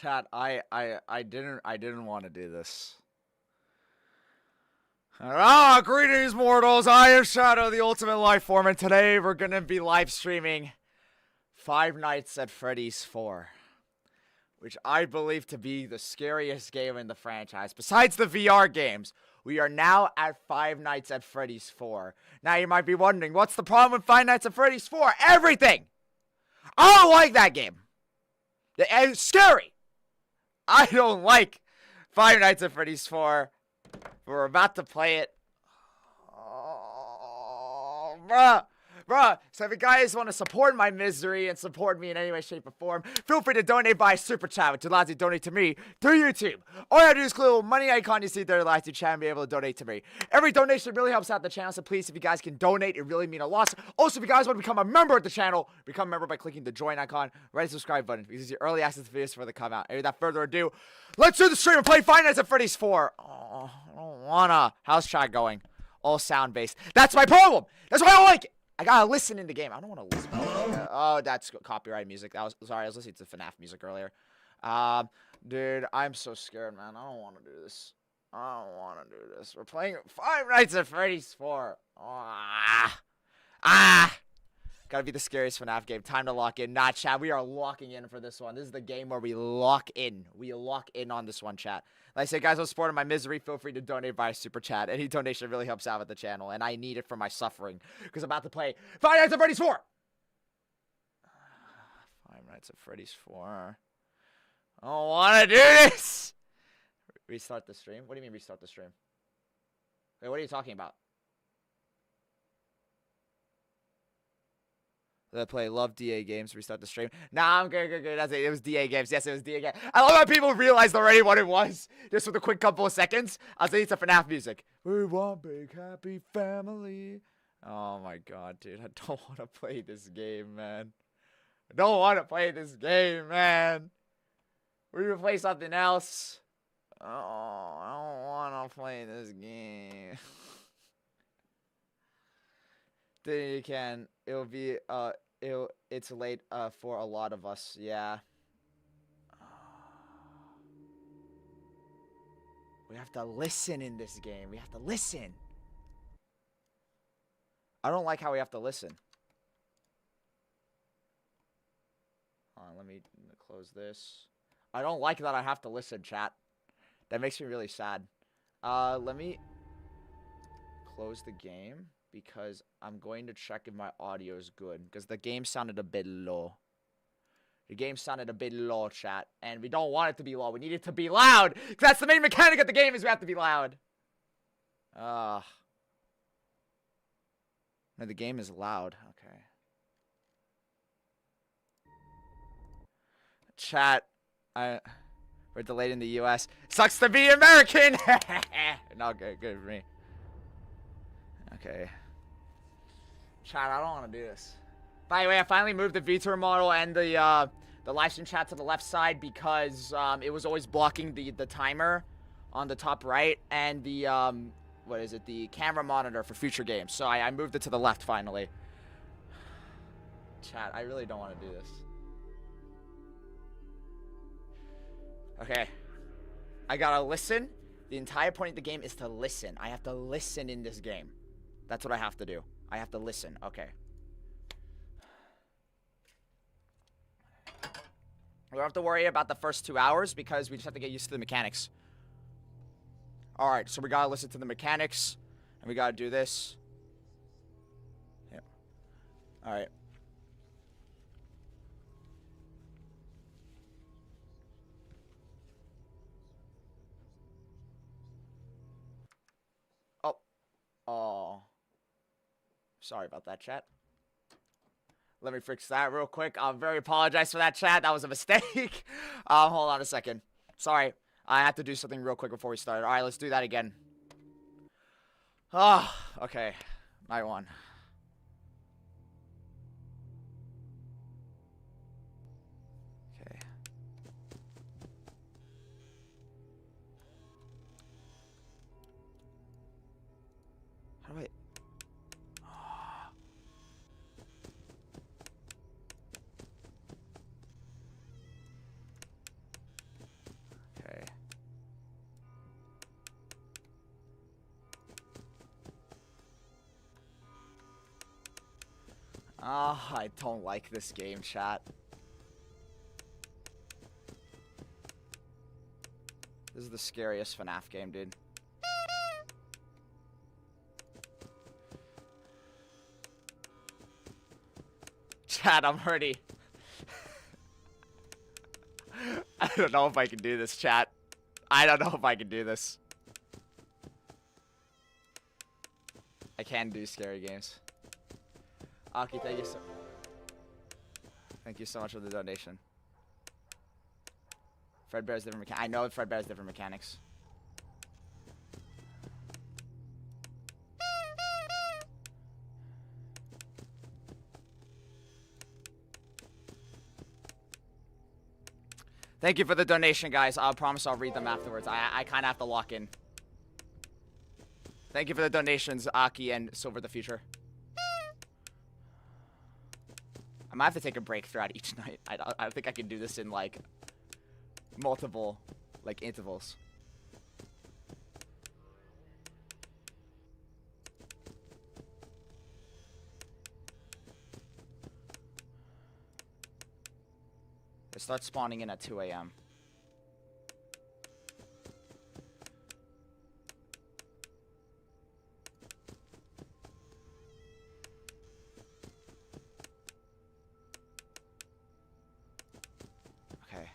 Chat, I didn't want to do this. Greetings, mortals. I am Shadow, the ultimate life form, and today we're gonna be live streaming Five Nights at Freddy's 4, which I believe to be the scariest game in the franchise. Besides the VR games, we are now at Five Nights at Freddy's 4. Now you might be wondering, what's the problem with Five Nights at Freddy's 4? Everything! I don't like that game. It's scary. I don't like Five Nights at Freddy's 4. We're about to play it. Oh, bruh. So if you guys want to support my misery and support me in any way, shape, or form, feel free to donate by Super Chat, which allows you to donate to me through YouTube. All you have to do is click the little money icon you see there, allows you to chat and be able to donate to me. Every donation really helps out the channel, so please, if you guys can donate, it really means a lot. Also, if you guys want to become a member of the channel, become a member by clicking the join icon, right the subscribe button, because it's your early access videos before they come out. And without further ado, let's do the stream and play Five Nights at Freddy's 4. Oh, I don't wanna. How's chat going? All sound based. That's my problem. That's why I don't like it. I gotta listen in the game. I don't want to listen. Oh, that's copyright music. That was sorry. I was listening to FNAF music earlier. Dude, I'm so scared, man. I don't want to do this. I don't want to do this. We're playing Five Nights at Freddy's 4. Gotta be the scariest FNAF game. Time to lock in. Nah, chat. We are locking in for this one. This is the game where we lock in. We lock in on this one, chat. Like I said, guys, want support my misery, feel free to donate via Super Chat. Any donation really helps out with the channel, and I need it for my suffering, because I'm about to play Five Nights at Freddy's 4! Five Nights at Freddy's 4. I don't want to do this! Restart the stream? What do you mean restart the stream? Wait, what are you talking about? Let play love DA games, restart the stream. Nah, I'm good. That's it. It was DA games. Yes, it was DA games. I love how people realized already what it was. Just with a quick couple of seconds. I was listening to FNAF music. We want big happy family. Oh my god, dude. I don't want to play this game, man. I don't want to play this game, man. We can play something else. Oh, I don't want to play this game. Then you can. It'll be it's late for a lot of us. Yeah. We have to listen in this game. We have to listen. I don't like how we have to listen. Hold on, let me close this. I don't like that I have to listen, chat. That makes me really sad. Let me close the game, because I'm going to check if my audio is good, because the game sounded a bit low. The game sounded a bit low, chat, and we don't want it to be low. We need it to be loud, because that's the main mechanic of the game, is we have to be loud. No, the game is loud. Okay. Chat, we're delayed in the US. Sucks to be American. No, good for me. Okay. Chat, I don't want to do this. By the way, I finally moved the VTuber model and the live stream chat to the left side, because it was always blocking the timer on the top right and the what is it, the camera monitor for future games. So I moved it to the left finally. Chat, I really don't want to do this. Okay. I gotta listen. The entire point of the game is to listen. I have to listen in this game. That's what I have to do. I have to listen. Okay. We don't have to worry about the first 2 hours, because we just have to get used to the mechanics. Alright, so we gotta listen to the mechanics. And we gotta do this. Yep. Alright. Oh. Sorry about that, chat. Let me fix that real quick. I very apologize for that, chat. That was a mistake. Hold on a second. Sorry. I have to do something real quick before we start. Alright, let's do that again. Okay. Night one. Okay. How do I... Ah, I don't like this game, chat. This is the scariest FNAF game, dude. Chat, I'm ready. I don't know if I can do this, chat. I don't know if I can do this. I can do scary games. Aki, thank you so much for the donation. Fredbear's different mechanics. I know Fredbear's different mechanics. Thank you for the donation, guys. I promise I'll read them afterwards. I kind of have to lock in. Thank you for the donations, Aki and Silver the Future. I might have to take a break throughout each night. I think I can do this in, like, multiple, like, intervals. It starts spawning in at 2 a.m. Okay.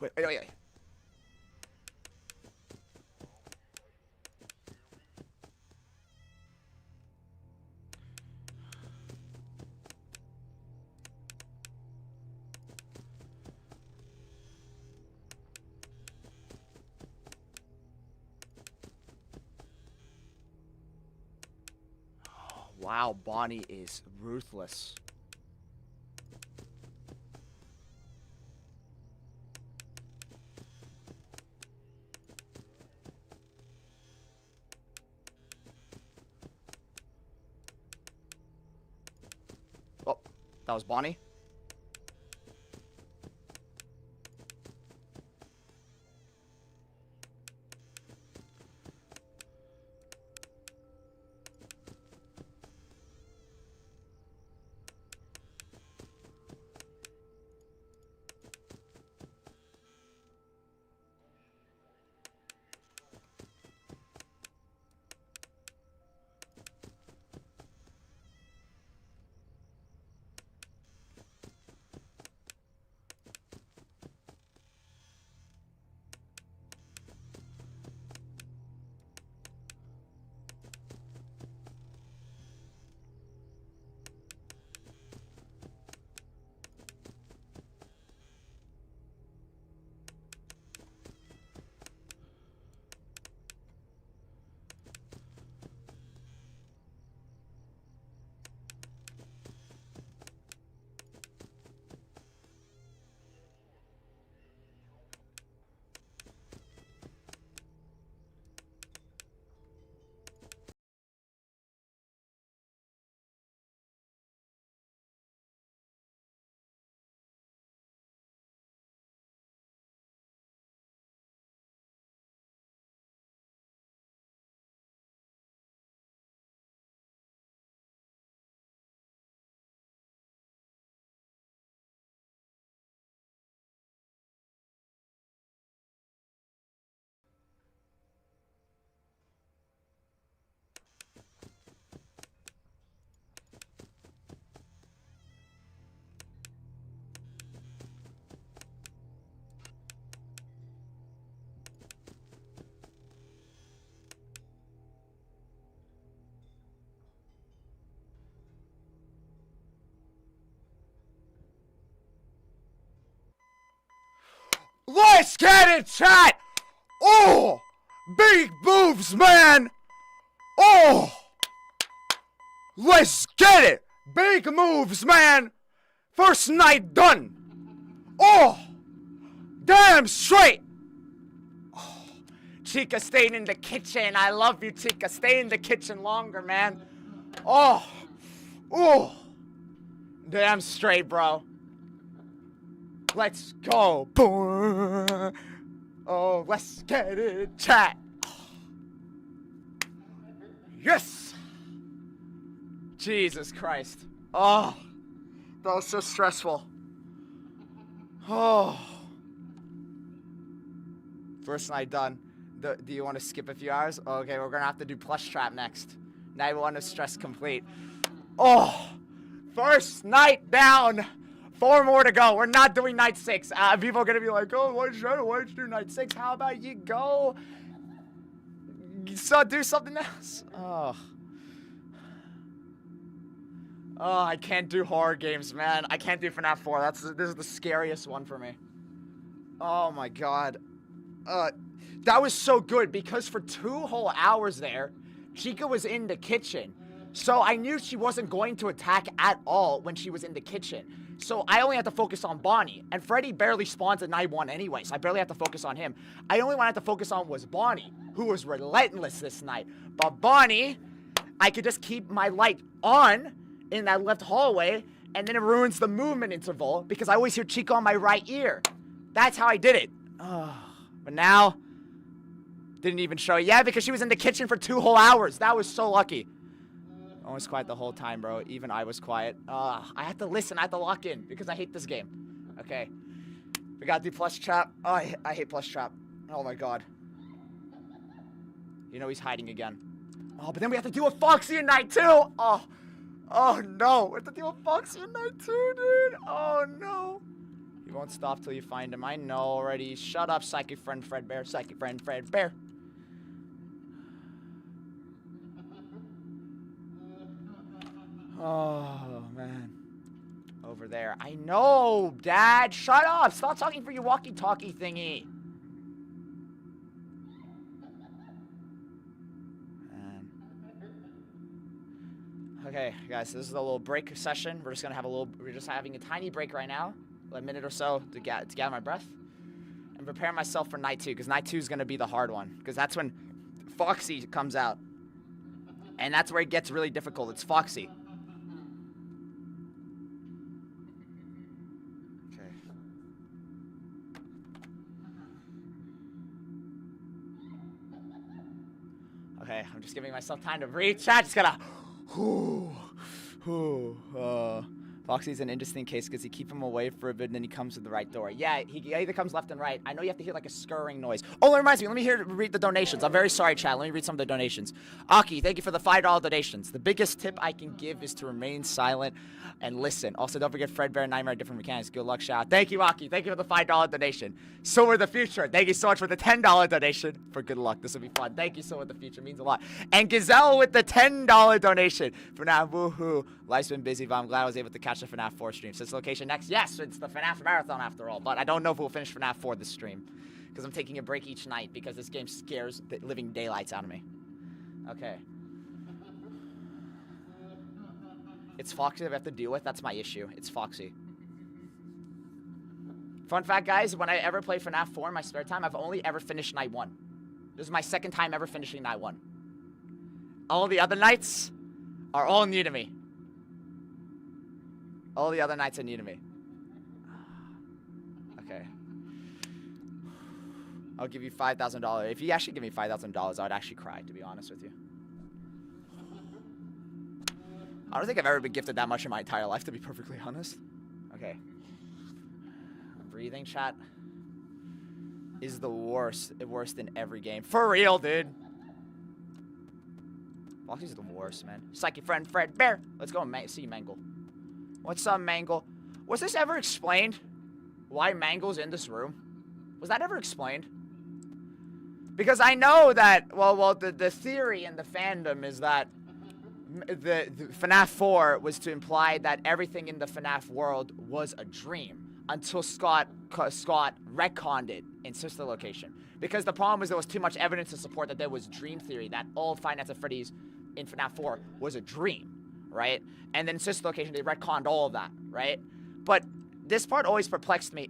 Wait. Wow, Bonnie is ruthless. Oh, that was Bonnie? Let's get it, chat! Oh! Big moves, man! Oh! Let's get it! Big moves, man! First night done! Oh! Damn straight! Oh, Chica staying in the kitchen. I love you, Chica. Stay in the kitchen longer, man. Oh! Oh! Damn straight, bro. Let's go. Oh, let's get it, chat. Yes! Jesus Christ. Oh, that was so stressful. Oh. First night done. Do you want to skip a few hours? Okay, we're gonna have to do Plush Trap next. Night 1 of stress complete. Oh, first night down. 4 more to go. We're not doing night 6. People are gonna be like, oh, why did you do night 6? How about you go do something else? Oh. Oh, I can't do horror games, man. I can't do FNAF 4. This is the scariest one for me. Oh my god. That was so good because for 2 whole hours there, Chica was in the kitchen. So I knew she wasn't going to attack at all when she was in the kitchen. So I only had to focus on Bonnie. And Freddy barely spawns at night 1 anyway, so I barely had to focus on him. I only wanted to focus on was Bonnie, who was relentless this night. But Bonnie, I could just keep my light on in that left hallway, and then it ruins the movement interval because I always hear Chica on my right ear. That's how I did it. But now, didn't even show it. Yeah, because she was in the kitchen for 2 whole hours. That was so lucky. I was quiet the whole time, bro. Even I was quiet. I had to listen. I had to lock in because I hate this game. Okay. We gotta do Plush Trap. Oh, I hate Plush Trap. Oh my god. You know he's hiding again. Oh, but then we have to do a Foxy in night 2. Oh no. We have to do a Foxy in night 2, dude. Oh no. You won't stop till you find him. I know already. Shut up, psychic friend Fredbear. Psychic friend Fredbear. Oh, man. Over there. I know, Dad. Shut up. Stop talking for your walkie-talkie thingy. Man. Okay, guys. This is a little break session. We're just having a tiny break right now. A minute or so to gather my breath. And prepare myself for night 2. Because night 2 is going to be the hard one. Because that's when Foxy comes out. And that's where it gets really difficult. It's Foxy. Okay, I'm just giving myself time to breathe. Chat, just gotta. Foxy's an interesting case because you keep him away for a bit and then he comes to the right door. Yeah, he either comes left and right. I know you have to hear like a scurrying noise. Oh, that reminds me. Let me read the donations. I'm very sorry, chat. Let me read some of the donations. Aki, thank you for the $5 donations. The biggest tip I can give is to remain silent and listen. Also, don't forget Fredbear Nightmare, different mechanics. Good luck, shout out. Thank you, Aki. Thank you for the $5 donation. So are the future. Thank you so much for the $10 donation. For good luck. This will be fun. Thank you so much. The future means a lot. And Gazelle with the $10 donation. For now, woohoo. Life's been busy, but I'm glad I was able to catch the FNAF 4 stream. Since location next, yes, it's the FNAF marathon after all. But I don't know if we'll finish FNAF 4 this stream. Because I'm taking a break each night because this game scares the living daylights out of me. Okay. It's Foxy that we have to deal with. That's my issue. It's Foxy. Fun fact, guys, when I ever play FNAF 4 in my spare time, I've only ever finished night 1. This is my second time ever finishing night 1. All the other nights are all new to me. All the other nights are new to me. Okay. I'll give you $5,000. If you actually give me $5,000, I would actually cry, to be honest with you. I don't think I've ever been gifted that much in my entire life, to be perfectly honest. Okay. Breathing, chat, is the worst in every game. For real, dude. Foxy's the worst, man. Psychic friend Fredbear. Let's go and see Mangle. What's up, Mangle? Was this ever explained? Why Mangle's in this room? Was that ever explained? Because I know that, well, the theory in the fandom is that the FNAF 4 was to imply that everything in the FNAF world was a dream. until Scott retconned it in sister location. Because the problem was there was too much evidence to support that there was dream theory, that all Five Nights at Freddy's in FNAF 4 was a dream, right? And then in sister location, they retconned all of that, right? But this part always perplexed me.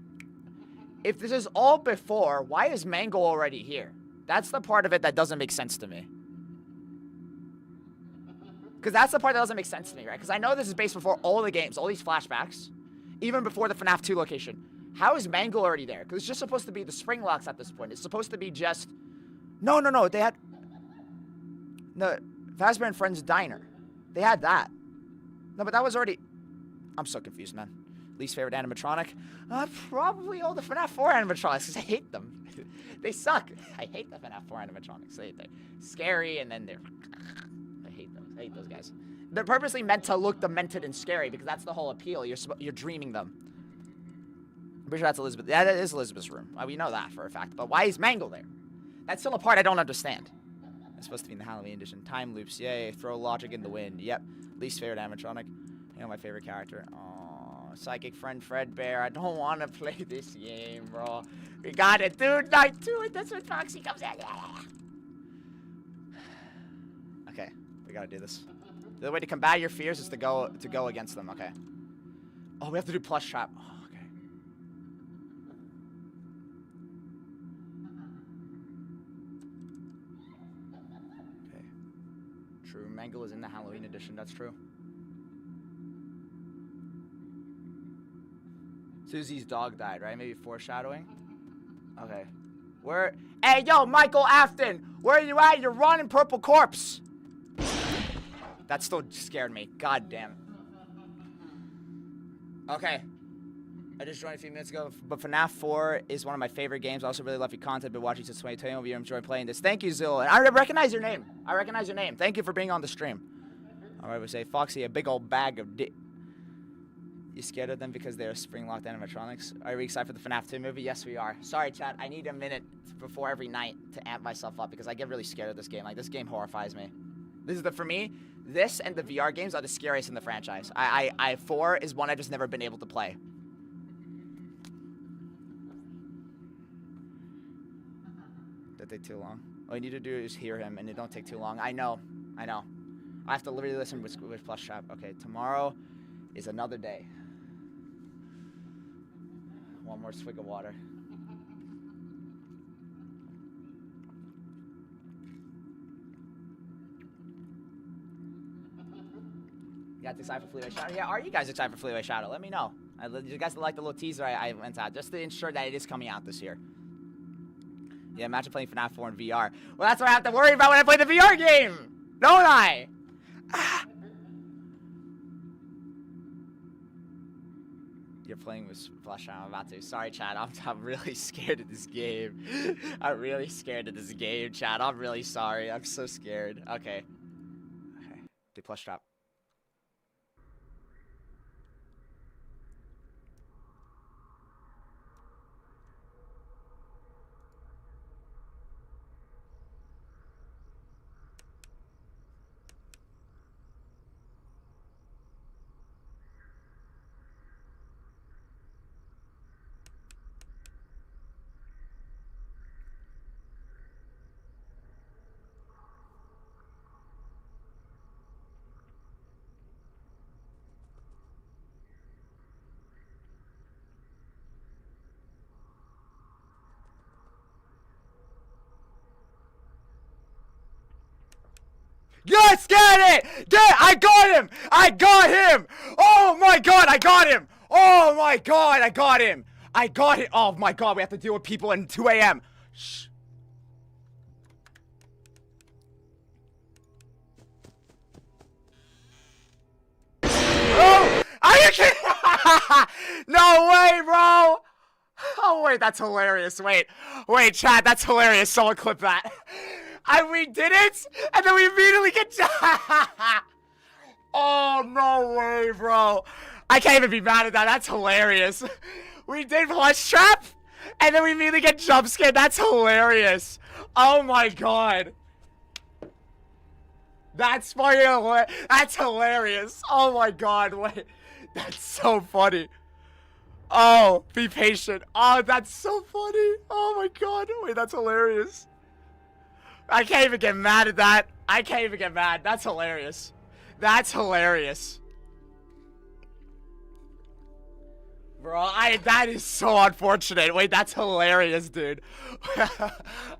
If this is all before, why is Mango already here? That's the part of it that doesn't make sense to me. Because that's the part that doesn't make sense to me, right? Because I know this is based before all the games, all these flashbacks, even before the FNAF 2 location. How is Mango already there? Because it's just supposed to be the spring locks at this point. It's supposed to be just... No, they had... No, Fazbear and Friends Diner. They had that. No, but that was already... I'm so confused, man. Least favorite animatronic? Probably all the FNAF 4 animatronics, because I hate them. They suck. I hate the FNAF 4 animatronics. They're scary, and then they're... I hate those guys. They're purposely meant to look demented and scary, because that's the whole appeal. You're dreaming them. I'm pretty sure that's Elizabeth. Yeah, that is Elizabeth's room. We know that for a fact. But why is Mango there? That's still a part I don't understand. It's supposed to be in the Halloween edition. Time loops. Yay. Throw logic in the wind. Yep. Least favorite animatronic. You know my favorite character. Aww. Psychic friend Fredbear. I don't want to play this game, bro. We got it, dude. Night 2, and that's when Foxy comes in. Okay. We gotta do this. The way to combat your fears is to go against them. Okay. Oh, we have to do Plush Trap. Oh, okay. Okay. True. Mangle is in the Halloween edition. That's true. Susie's dog died, right? Maybe foreshadowing? Okay. Where? Hey, yo, Michael Afton! Where are you at? You're running Purple Corpse! That still scared me. God damn. Okay. I just joined a few minutes ago, but FNAF 4 is one of my favorite games. I also really love your content. Been watching since 2020. Hope you enjoy playing this. Thank you, Zilla. And I recognize your name. Thank you for being on the stream. Alright, we say, Foxy, a big old bag of You scared of them because they're spring-locked animatronics? Are we excited for the FNAF 2 movie? Yes, we are. Sorry, chat. I need a minute before every night to amp myself up because I get really scared of this game. Like, this game horrifies me. For me, this and the VR games are the scariest in the franchise. 4 is one I've just never been able to play. That take too long? All you need to do is hear him, and it don't take too long. I know. I have to literally listen with Plush Trap. Okay, tomorrow is another day. One more swig of water. You guys excited for Freeway Shadow? Yeah, are you guys excited for Freeway Shadow? Let me know. You guys like the little teaser I went out, just to ensure that it is coming out this year. Yeah, imagine playing FNAF 4 in VR. Well, that's what I have to worry about when I play the VR game! Don't I? Ah. You're playing with Plush. I'm about to. Sorry, Chad. I'm really scared of this game. I'm really scared of this game, Chad. I'm really sorry. I'm so scared. Okay. Okay. Do Plush Trap. Yes, get it! I got him! I got him! Oh my god, I got him! Oh my god, I got him! I got it! Oh my god, we have to deal with people in 2 a.m. Shh. Oh! Are you kidding? No way, bro! Oh wait, that's hilarious. Wait, chat, that's hilarious. Someone clip that. We did it, and then we immediately get. Oh no way, bro! I can't even be mad at that. That's hilarious. We did Plush Trap, and then we immediately get jump scared. That's hilarious. Oh my god. That's funny. That's hilarious. Oh my god. Wait, that's so funny. Oh, be patient. Oh, that's so funny. Oh my god. Wait, that's hilarious. I can't even get mad at that. I can't even get mad. That's hilarious. That's hilarious. Bro, that is so unfortunate. Wait, that's hilarious, dude.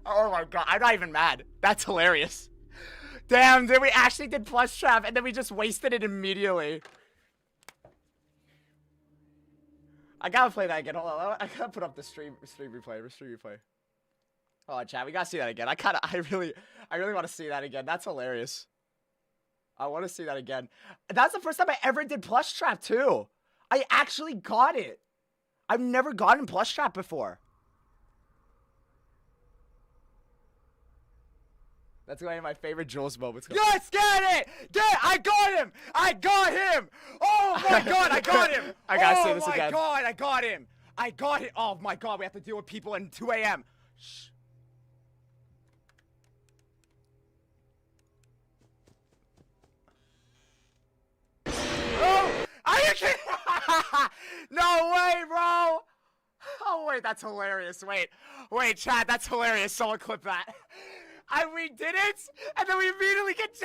Oh my god, I'm not even mad. That's hilarious. Damn, dude, we actually did Plush Trap and then we just wasted it immediately. I gotta play that again. Hold on, I gotta put up the stream replay. Oh, chat, we gotta see that again. I really want to see that again. That's hilarious. I want to see that again. That's the first time I ever did Plush Trap too. I actually got it. I've never gotten Plush Trap before. That's one of my favorite Jules moments. Yes, get it! I got him! I got him! Oh my god, I got him! I gotta say this again. Oh my god, I got him! I got it! Oh my god, we have to deal with people in 2 a.m. Shh. Oh! Are you kidding? No way, bro! Oh wait, that's hilarious. Wait, chat, that's hilarious. Someone clip that. We did it, and then we immediately get.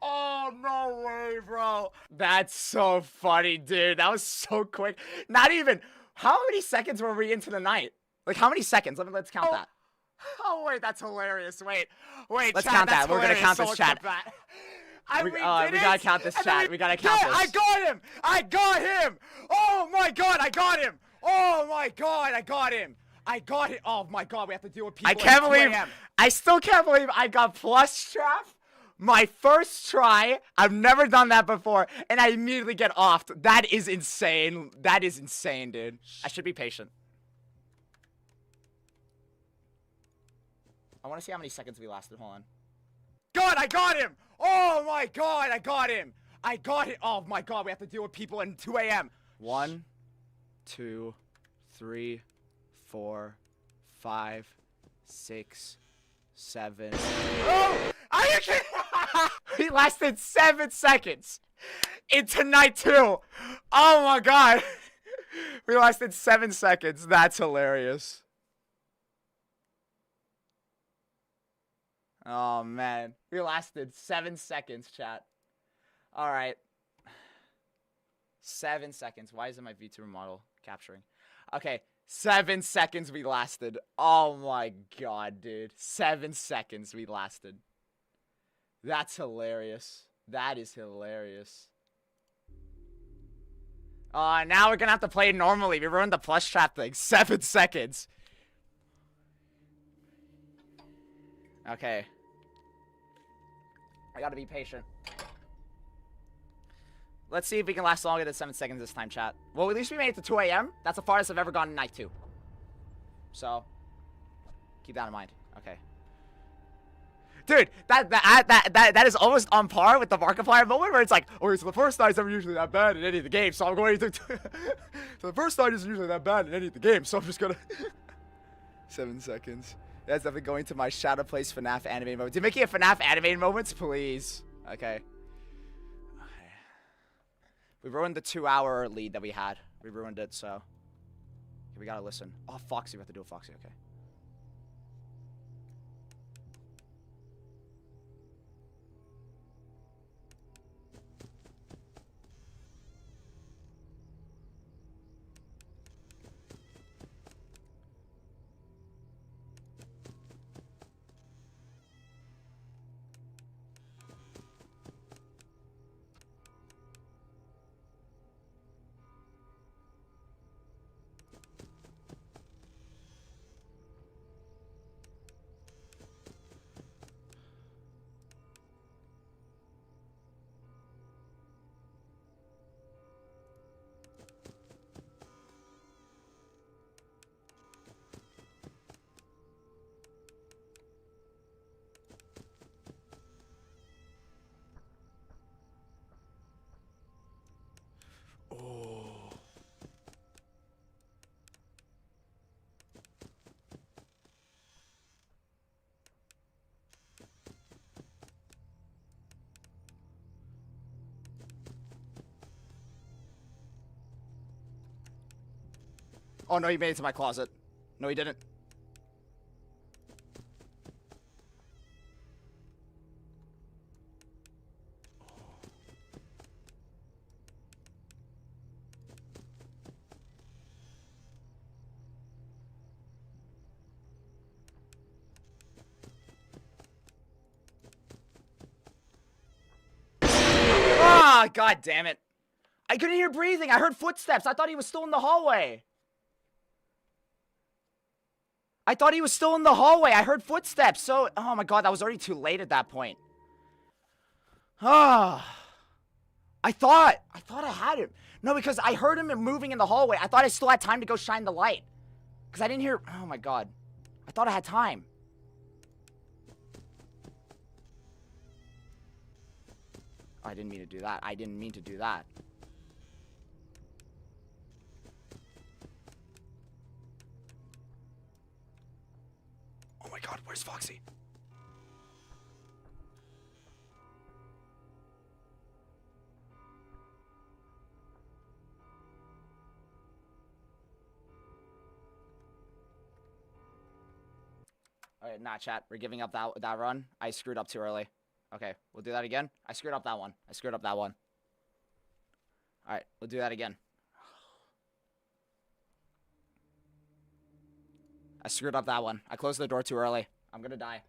Oh no way, bro! That's so funny, dude. That was so quick. Not even. How many seconds were we into the night? Like how many seconds? Let's count that. Oh wait, that's hilarious. Wait. Let's chat, count that. We're gonna count this chat. We gotta count this chat. We gotta count this. I got him! I got him! Oh my god, I got him! Oh my god, I got him! I got it! Oh my god, we have to deal with people. I still can't believe I got Plush Trap. My first try. I've never done that before, and I immediately get offed. That is insane. That is insane, dude. I should be patient. I want to see how many seconds we lasted. Hold on. God, I got him! Oh my god, I got him! I got it! Oh my god, we have to deal with people in 2 a.m. 1, 2, 3, 4, 5, 6, 7. Oh! Are you kidding? We lasted 7 seconds! Into night 2! Oh my god! We lasted 7 seconds. That's hilarious. Oh, man. We lasted 7 seconds, chat. Alright. 7 seconds. Why isn't my VTuber model capturing? Okay. 7 seconds we lasted. Oh, my God, dude. 7 seconds we lasted. That's hilarious. That is hilarious. Now we're gonna have to play normally. We ruined the Plush Trap thing. 7 seconds. Okay. I gotta be patient. Let's see if we can last longer than 7 seconds this time, chat. Well, at least we made it to 2 a.m. That's the farthest I've ever gone in night 2. So, keep that in mind. Okay. Dude, that is almost on par with the Markiplier moment where it's like, okay, so the first night's never usually that bad in any of the games, so I'm going to... So the first night isn't usually that bad in any of the games, so I'm just gonna... 7 seconds. That's definitely going to my Shadow Plays FNAF animated moment. Did Mickey have FNAF animated moments? Please. Okay. We ruined the 2-hour lead that we had. We ruined it, so... Okay, we gotta listen. Oh, Foxy. We have to do a Foxy. Okay. Oh, no, he made it to my closet. No, he didn't. Ah, God damn it. I couldn't hear breathing. I heard footsteps. I thought he was still in the hallway. I thought he was still in the hallway. I heard footsteps. So, oh my God, that was already too late at that point. Ah. I thought I had him. No, because I heard him moving in the hallway. I thought I still had time to go shine the light. Because I didn't hear, oh my God. I thought I had time. Oh, I didn't mean to do that. I didn't mean to do that. Oh my God, where's Foxy? Alright, nah, chat. We're giving up that run. I screwed up too early. Okay, we'll do that again. I screwed up that one. I screwed up that one. Alright, we'll do that again. I screwed up that one. I closed the door too early. I'm gonna die.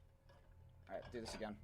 Alright, do this again.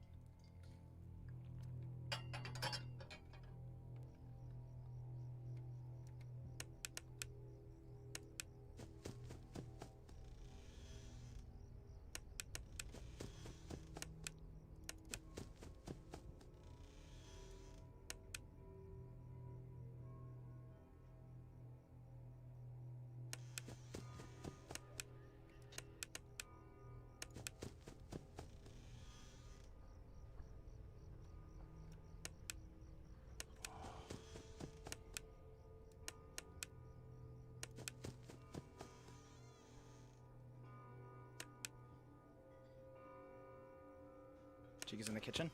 Chica's in the kitchen.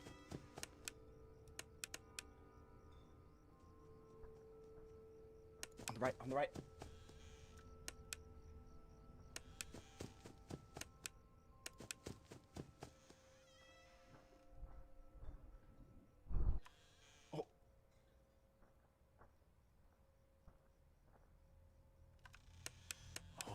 On the right, on the right. Oh. Oh.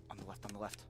On the left, on the left.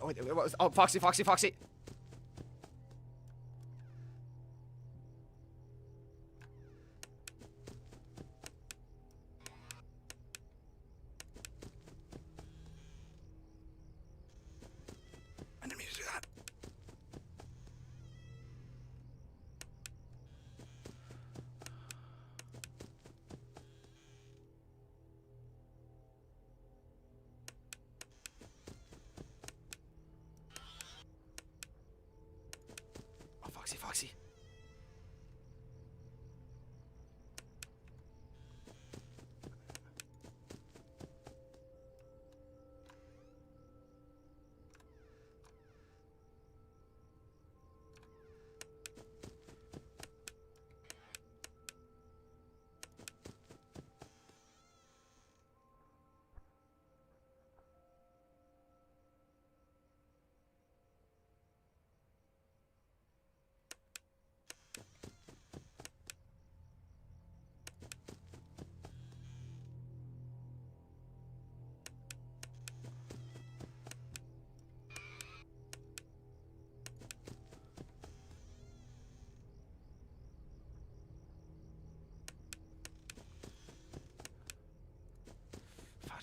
Wait, what was, oh, Foxy, Foxy, Foxy. I didn't mean to do that. Oh, Foxy, Foxy.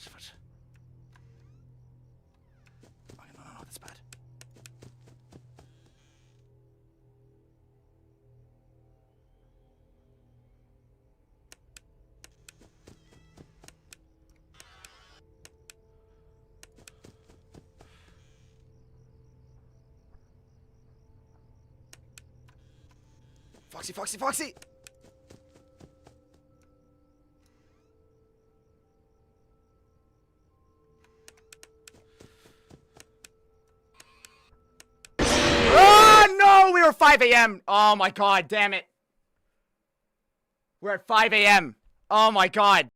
Fudge. Okay, no, that's bad. Foxy, Foxy, Foxy! Oh, no! We were 5 a.m. Oh, my God. Damn it. We're at 5 a.m. Oh, my God.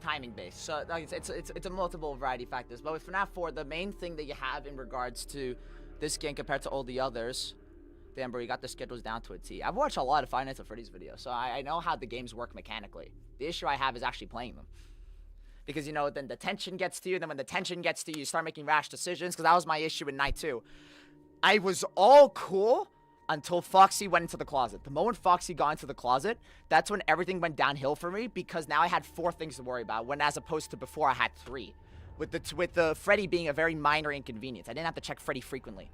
timing based. So like, it's a multiple variety of factors. But with FNAF 4, the main thing that you have in regards to this game compared to all the others, damn bro, you got the schedules down to a T. I've watched a lot of Five Nights at Freddy's videos, so I know how the games work mechanically. The issue I have is actually playing them. Because, you know, then the tension gets to you, then when the tension gets to you, you start making rash decisions, because that was my issue in night 2. I was all cool until Foxy went into the closet. The moment Foxy got into the closet, that's when everything went downhill for me, because now I had 4 things to worry about, when as opposed to before I had 3. With the Freddy being a very minor inconvenience. I didn't have to check Freddy frequently.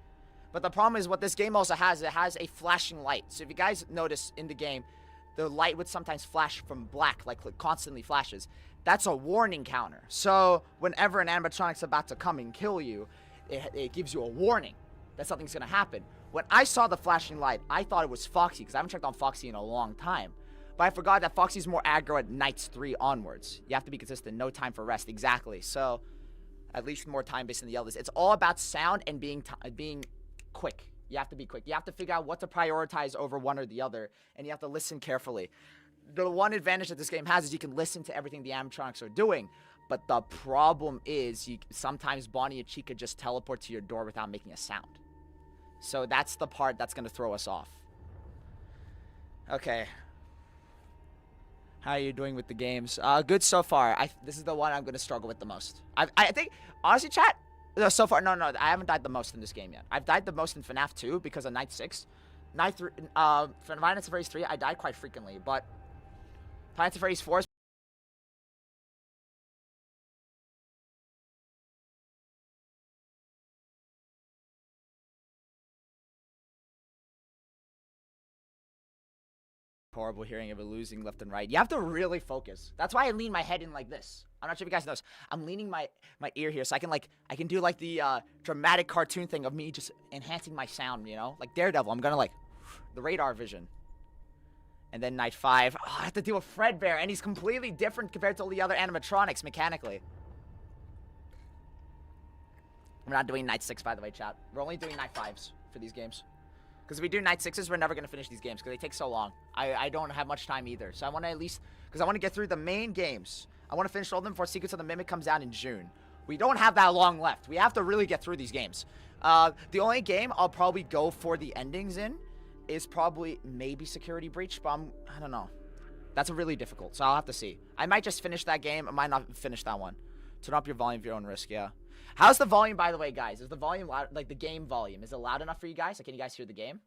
But the problem is what this game also has, it has a flashing light. So if you guys notice in the game, the light would sometimes flash from black, like constantly flashes. That's a warning counter. So whenever an animatronic's about to come and kill you, it gives you a warning that something's gonna happen. When I saw the flashing light, I thought it was Foxy, because I haven't checked on Foxy in a long time. But I forgot that Foxy's more aggro at nights 3 onwards. You have to be consistent, no time for rest, exactly. So at least more time based on the others. It's all about sound and being quick. You have to be quick. You have to figure out what to prioritize over one or the other, and you have to listen carefully. The one advantage that this game has is you can listen to everything the animatronics are doing, but the problem is sometimes Bonnie and Chica just teleport to your door without making a sound. So that's the part that's going to throw us off. Okay. How are you doing with the games? Good so far. This is the one I'm going to struggle with the most. I think, honestly, chat, so far, no, I haven't died the most in this game yet. I've died the most in FNAF 2 because of Night 6. Night 3, for Five Nights at Freddy's 3, I died quite frequently, but Five Nights at Freddy's 4 is horrible hearing of it losing left and right. You have to really focus. That's why I lean my head in like this. I'm not sure if you guys notice. I'm leaning my ear here so I can do like the dramatic cartoon thing of me just enhancing my sound, you know? Like Daredevil, I'm gonna like the radar vision. And then night 5, oh, I have to deal with Fredbear, and he's completely different compared to all the other animatronics mechanically. We're not doing night 6, by the way, chat. We're only doing night 5s for these games. Because if we do night 6s, we're never going to finish these games because they take so long. I don't have much time either. So I want to at least, because I want to get through the main games. I want to finish all of them before Secrets of the Mimic comes out in June. We don't have that long left. We have to really get through these games. The only game I'll probably go for the endings in is probably maybe Security Breach, but I don't know. That's really difficult, so I'll have to see. I might just finish that game. I might not finish that one. Turn up your volume for your own risk, yeah. How's the volume, by the way, guys? Is the volume loud, like the game volume? Is it loud enough for you guys? Like, can you guys hear the game?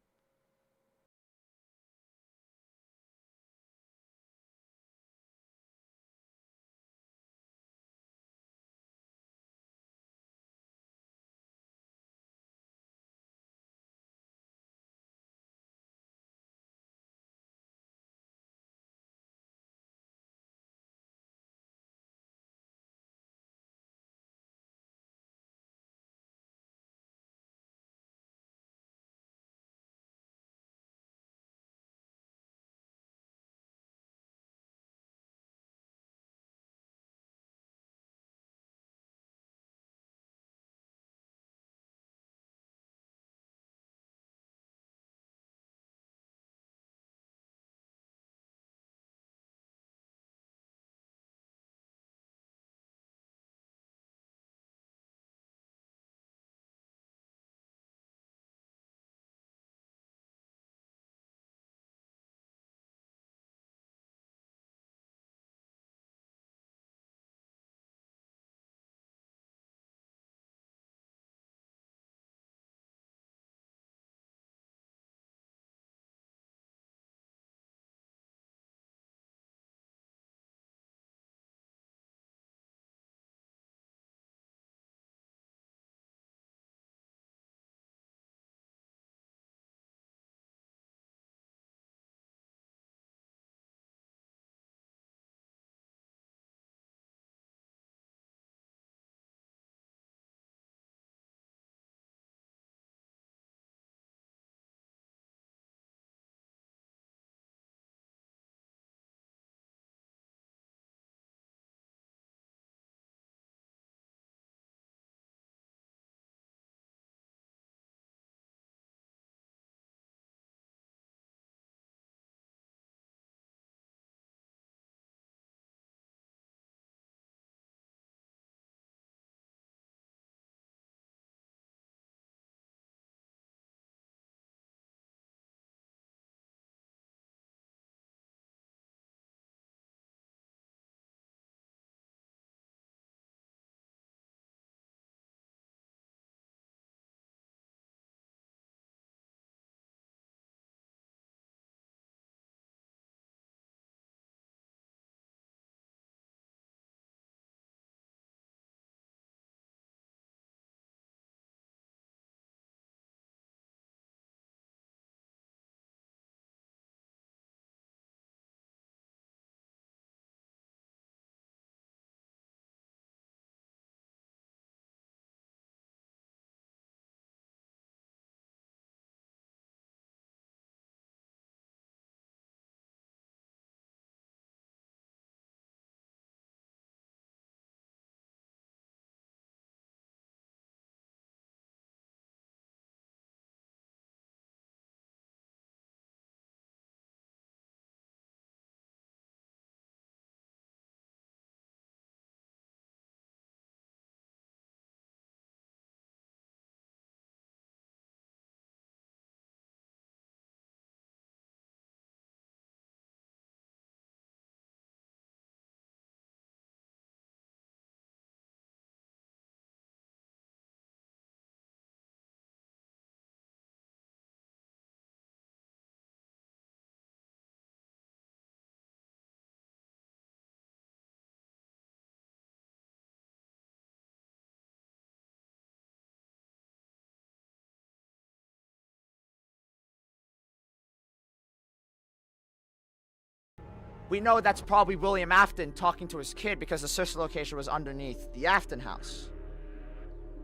We know that's probably William Afton talking to his kid because the sister location was underneath the Afton house.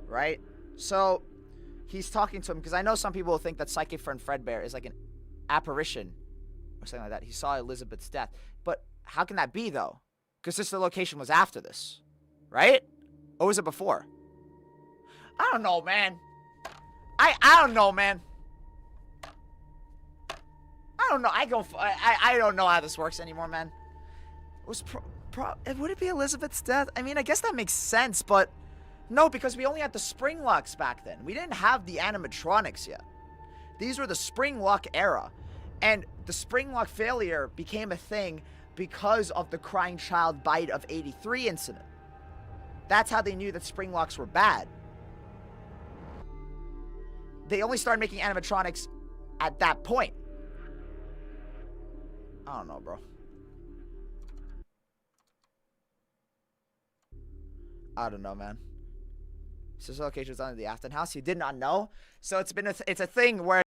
Right? So, he's talking to him because I know some people will think that Psychic Friend Fredbear is like an apparition or something like that. He saw Elizabeth's death. But how can that be, though? Because sister location was after this. Right? Or was it before? I don't know, man. I don't know, man. I don't know. I don't know how this works anymore, man. It was would it be Elizabeth's death? I mean, I guess that makes sense, but no, because we only had the spring locks back then. We didn't have the animatronics yet. These were the spring lock era, and the spring lock failure became a thing because of the crying child bite of '83 incident. That's how they knew that spring locks were bad. They only started making animatronics at that point. I don't know, bro. I don't know, man. Sister location was under the Afton house. You did not know, so it's been it's a thing where.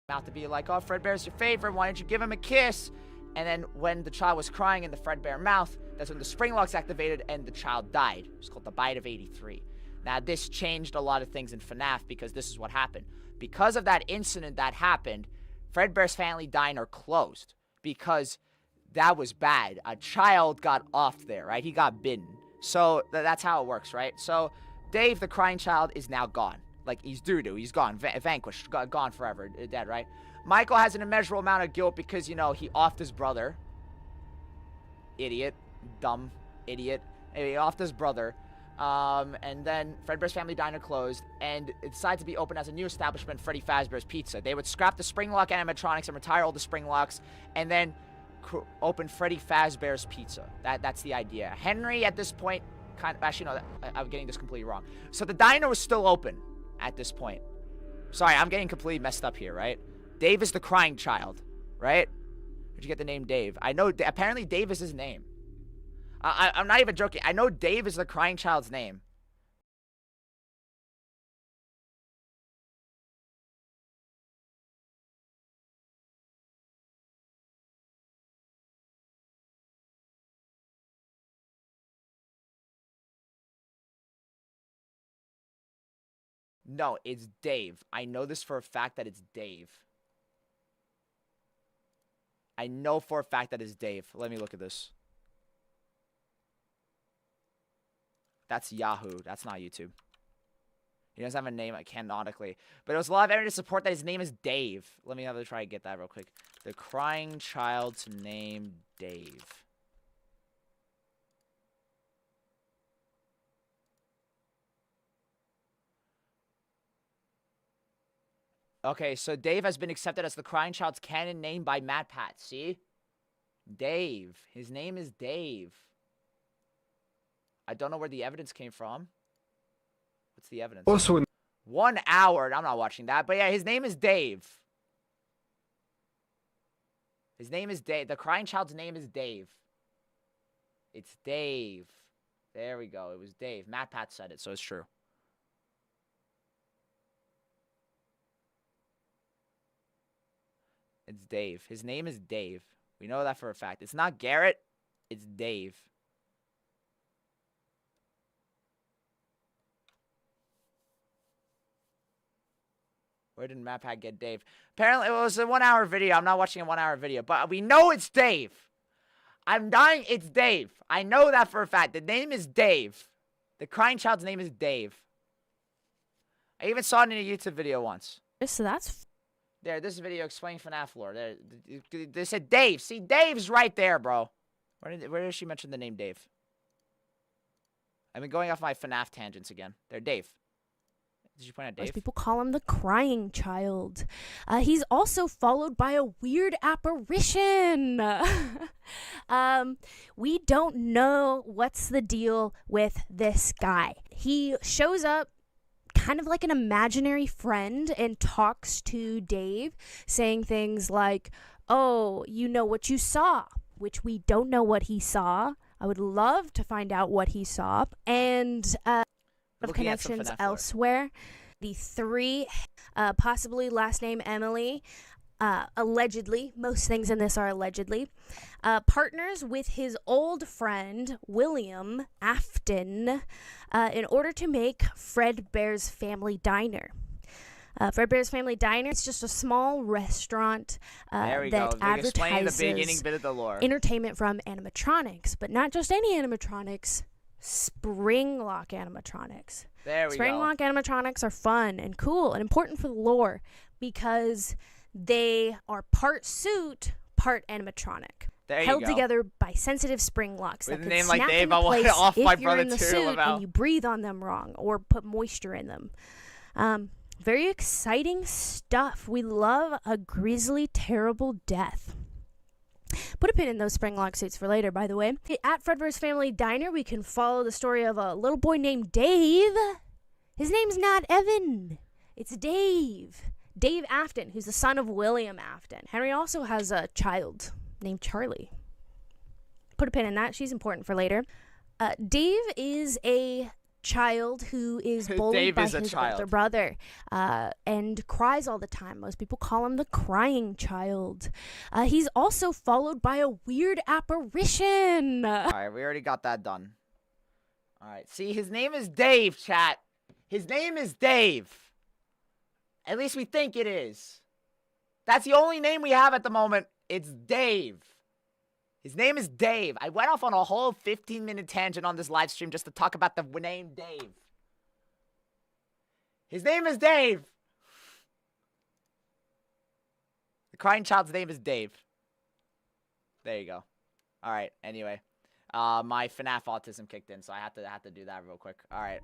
Out to be like, oh, Fredbear's your favorite, why don't you give him a kiss? And then when the child was crying in the Fredbear mouth, that's when the spring locks activated and the child died. It's called the bite of '83. Now, this changed a lot of things in FNAF because this is what happened. Because of that incident that happened, Fredbear's Family Diner closed because that was bad. A child got off there, right? He got bitten. So that's how it works, right? So Dave, the crying child, is now gone. Like, he's doo-doo. He's gone. Vanquished. Gone forever. Dead, right? Michael has an immeasurable amount of guilt because, you know, he offed his brother. Idiot. Dumb. Idiot. He offed his brother. And then Fredbear's Family Diner closed, and it decided to be open as a new establishment, Freddy Fazbear's Pizza. They would scrap the Springlock animatronics and retire all the Springlocks, and then open Freddy Fazbear's Pizza. That's the idea. Henry, at this point, actually, no, I'm getting this completely wrong. So the diner was still open at this point. Sorry, I'm getting completely messed up here, right? Dave is the crying child, right? Where'd you get the name Dave? I know, apparently Dave is his name. I'm not even joking. I know Dave is the crying child's name. No, it's Dave. I know this for a fact that it's Dave. I know for a fact that it's Dave. Let me look at this. That's Yahoo. That's not YouTube. He doesn't have a name canonically. But it was a lot of evidence to support that his name is Dave. Let me have to try to get that real quick. The crying child's name, Dave. Okay, so Dave has been accepted as the crying child's canon name by MatPat. See? Dave. His name is Dave. I don't know where the evidence came from. What's the evidence? Also, 1 hour. I'm not watching that. But yeah, his name is Dave. His name is Dave. The crying child's name is Dave. It's Dave. There we go. It was Dave. MatPat said it, so it's true. It's Dave. His name is Dave. We know that for a fact. It's not Garrett. It's Dave. Where did MatPat get Dave? Apparently, it was a 1 hour video. I'm not watching a 1 hour video, but we know it's Dave. I'm dying. It's Dave. I know that for a fact. The name is Dave. The crying child's name is Dave. I even saw it in a YouTube video once. So that's... There, this video explaining FNAF lore. There, they said Dave. See, Dave's right there, bro. Where did she mention the name Dave? I've been going off my FNAF tangents again. There, Dave. Did you point out Dave? Most people call him the crying child. He's also followed by a weird apparition. We don't know what's the deal with this guy. He shows up kind of like an imaginary friend and talks to Dave, saying things like, oh, you know what you saw, which we don't know what he saw. I would love to find out what he saw. And of connections elsewhere. The three, possibly last name Emily, allegedly, most things in this are allegedly, partners with his old friend William Afton in order to make Fredbear's Family Diner. Fredbear's Family Diner, it's just a small restaurant that advertises the beginning bit of the lore. Entertainment from animatronics, but not just any animatronics, Springlock animatronics. There we go. Springlock animatronics are fun and cool and important for the lore because they are part suit, part animatronic. There you held go. Together by sensitive spring locks With that a can name snap like Dave, into I want place off my if you're brother in the too, suit Lavelle. and you breathe on them wrong or put moisture in them. Very exciting stuff. We love a grisly, terrible death. Put a pin in those Springlock suits for later, by the way. At Fredbear's Family Diner, we can follow the story of a little boy named Dave. His name's not Evan. It's Dave. Dave Afton, who's the son of William Afton. Henry also has a child named Charlie. Put a pin in that. She's important for later. Dave is a child who is bullied by his older brother and cries all the time. Most people call him the crying child. He's also followed by a weird apparition. All right, we already got that done. All right, see, his name is Dave, chat. His name is Dave. At least we think it is. That's the only name we have at the moment. It's Dave. His name is Dave. I went off on a whole 15-minute tangent on this live stream just to talk about the name Dave. His name is Dave. The crying child's name is Dave. There you go. All right, anyway. My FNAF autism kicked in, so I had to do that real quick. All right.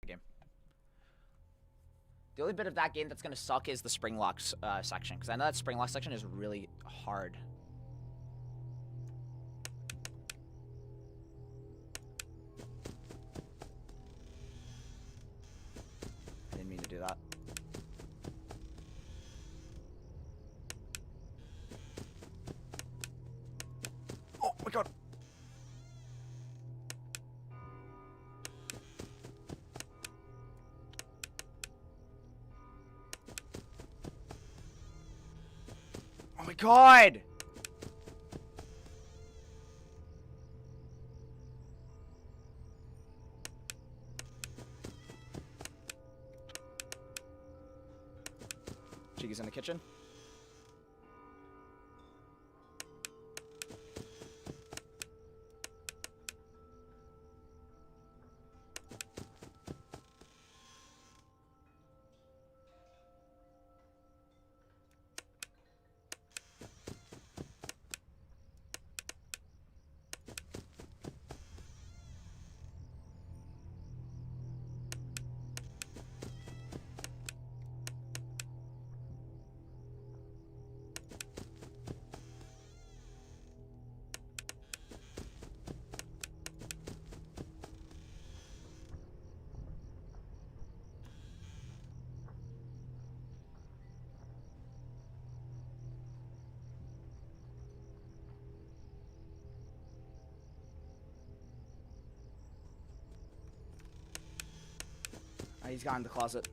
Game. The only bit of that game that's gonna suck is the spring locks section, because I know that spring lock section is really hard. I didn't mean to do that. Oh my god! Oh my god! Cheeky's in the kitchen. He's gone in the closet.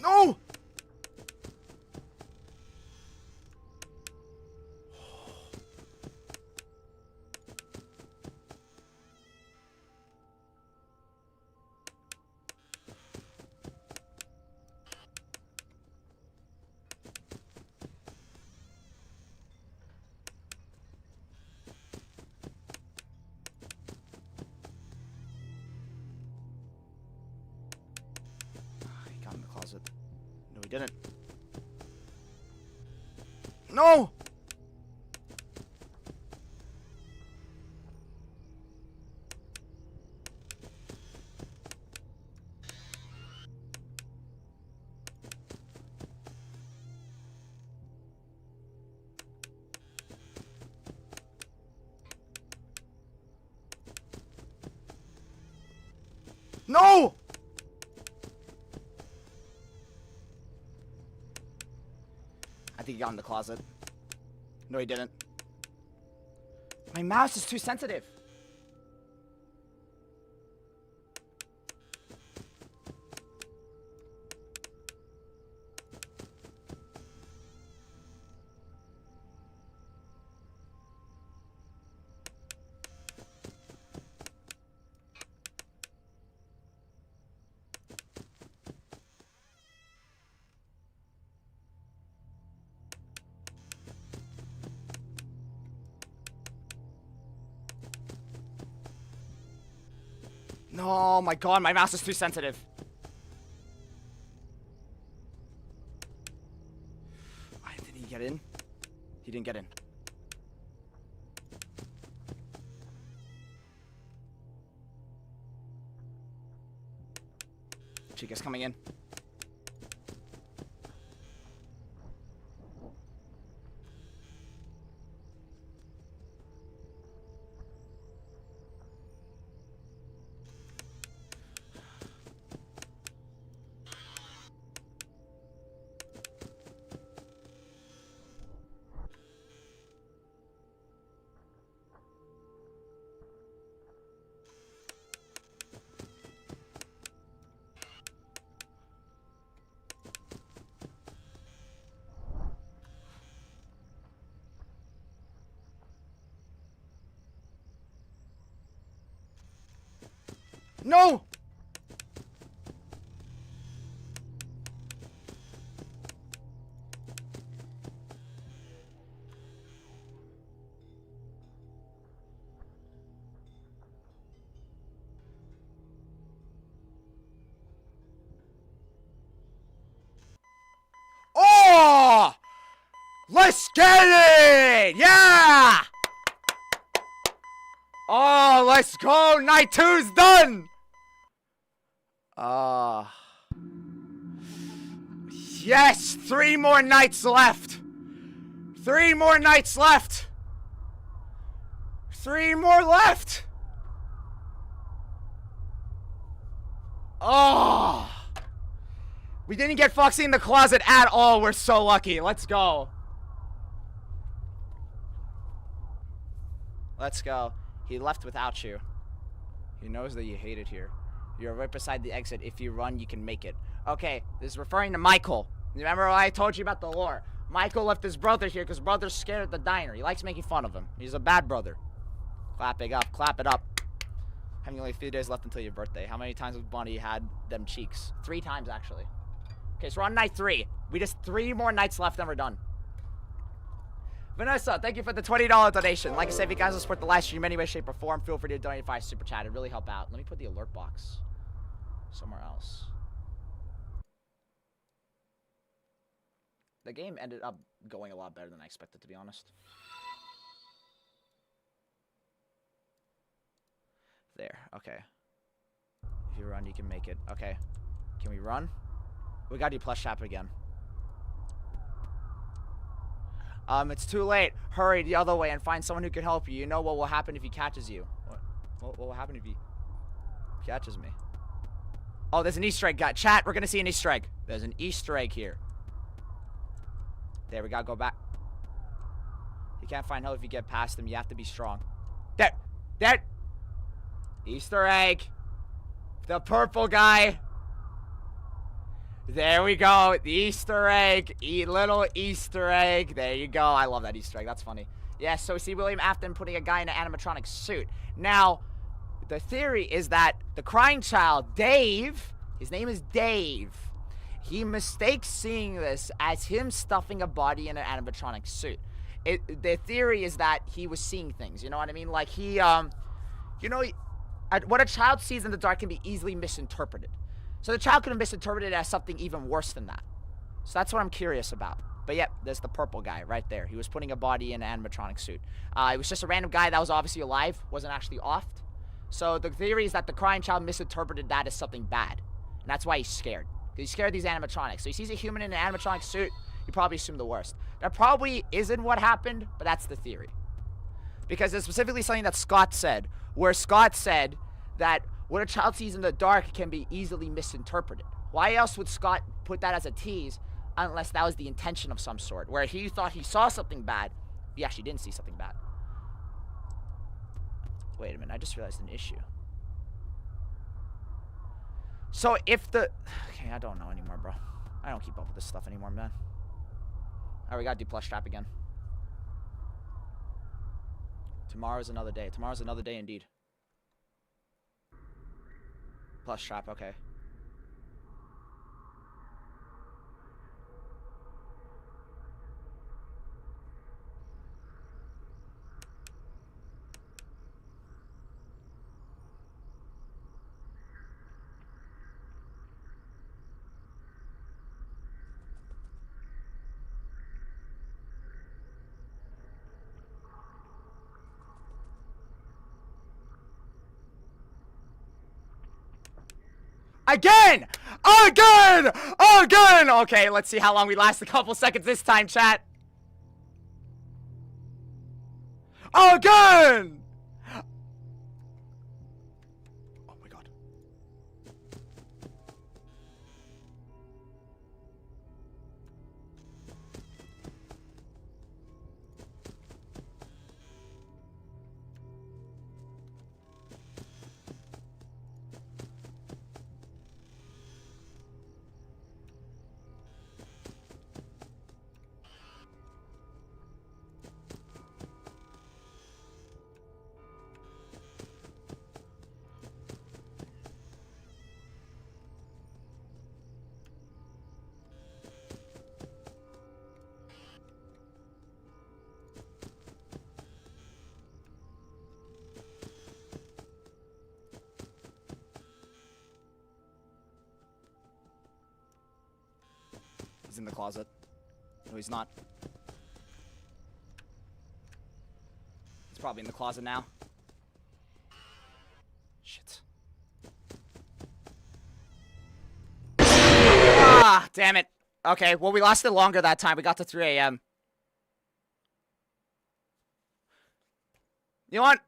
No! He got in the closet. No, he didn't. No! No! I think he got in the closet. No, he didn't. My mouse is too sensitive. No, oh my god, my mouse is too sensitive. Did he get in? He didn't get in. Chica's coming in. No! Oh! Let's get it! Yeah! Oh, let's go! Night 2's done! Yes! 3 more nights left! 3 more nights left! 3 more left! Oh! We didn't get Foxy in the closet at all. We're so lucky. Let's go. Let's go. He left without you. He knows that you hate it here. You're right beside the exit. If you run, you can make it. Okay, this is referring to Michael. Remember what I told you about the lore? Michael left his brother here because brother's scared at the diner. He likes making fun of him. He's a bad brother. Clap it up, clap it up. Having only a few days left until your birthday. How many times has Bunny had them cheeks? 3 times, actually. Okay, so we're on night 3. We just 3 more nights left and we're done. Vanessa, thank you for the $20 donation. Like I said, if you guys will support the live stream any way, shape, or form, feel free to donate via Super Chat. It'd really help out. Let me put the alert box somewhere else. The game ended up going a lot better than I expected, to be honest. There, okay. If you run, you can make it. Okay. Can we run? We gotta do Plush Trap again. It's too late. Hurry the other way and find someone who can help you. You know what will happen if he catches you. What will happen if he catches me? Oh, there's an Easter egg. Chat, we're gonna see an Easter egg. There's an Easter egg here. There, we gotta go back. You can't find help if you get past them. You have to be strong. There! Easter egg. The purple guy. There we go. The Easter egg. Little Easter egg. There you go. I love that Easter egg. That's funny. Yeah, so we see William Afton putting a guy in an animatronic suit. Now, the theory is that the crying child, Dave, his name is Dave, he mistakes seeing this as him stuffing a body in an animatronic suit. The theory is that he was seeing things, you know what I mean? Like he, you know, what a child sees in the dark can be easily misinterpreted. So the child could have misinterpreted it as something even worse than that. So that's what I'm curious about. But yep, there's the purple guy right there. He was putting a body in an animatronic suit. It was just a random guy that was obviously alive, wasn't actually offed. So the theory is that the crying child misinterpreted that as something bad. And that's why he's scared. Because he's scared of these animatronics. So he sees a human in an animatronic suit, he probably assumed the worst. That probably isn't what happened, but that's the theory. Because there's specifically something that Scott said, where Scott said that what a child sees in the dark can be easily misinterpreted. Why else would Scott put that as a tease unless that was the intention of some sort, where he thought he saw something bad, he actually didn't see something bad. Wait a minute, I just realized an issue. So if the... Okay, I don't know anymore, bro. I don't keep up with this stuff anymore, man. Alright, we gotta do Plush Trap again. Tomorrow's another day. Tomorrow's another day indeed. Plush Trap, okay. Again! Again! Again! Okay, let's see how long we last. A couple seconds this time, chat. Again! Oh my god. He's in the closet. No, he's not. He's probably in the closet now. Shit. Ah, damn it. Okay, well, we lasted longer that time. We got to 3 a.m. You know what?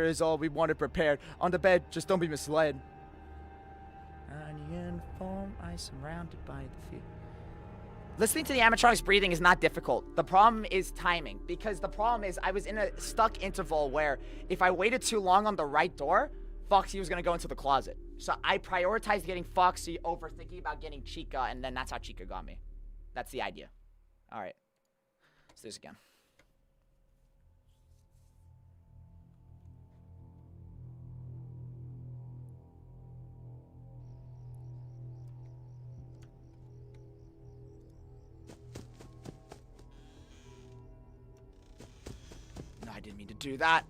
is all we wanted prepared. On the bed, just don't be misled. On uniform, I surrounded by the fear. Listening to the animatronics breathing is not difficult. The problem is timing. Because the problem is I was in a stuck interval where if I waited too long on the right door, Foxy was going to go into the closet. So I prioritized getting Foxy over thinking about getting Chica, and then that's how Chica got me. That's the idea. Alright. Let's do this again. No, I didn't mean to do that.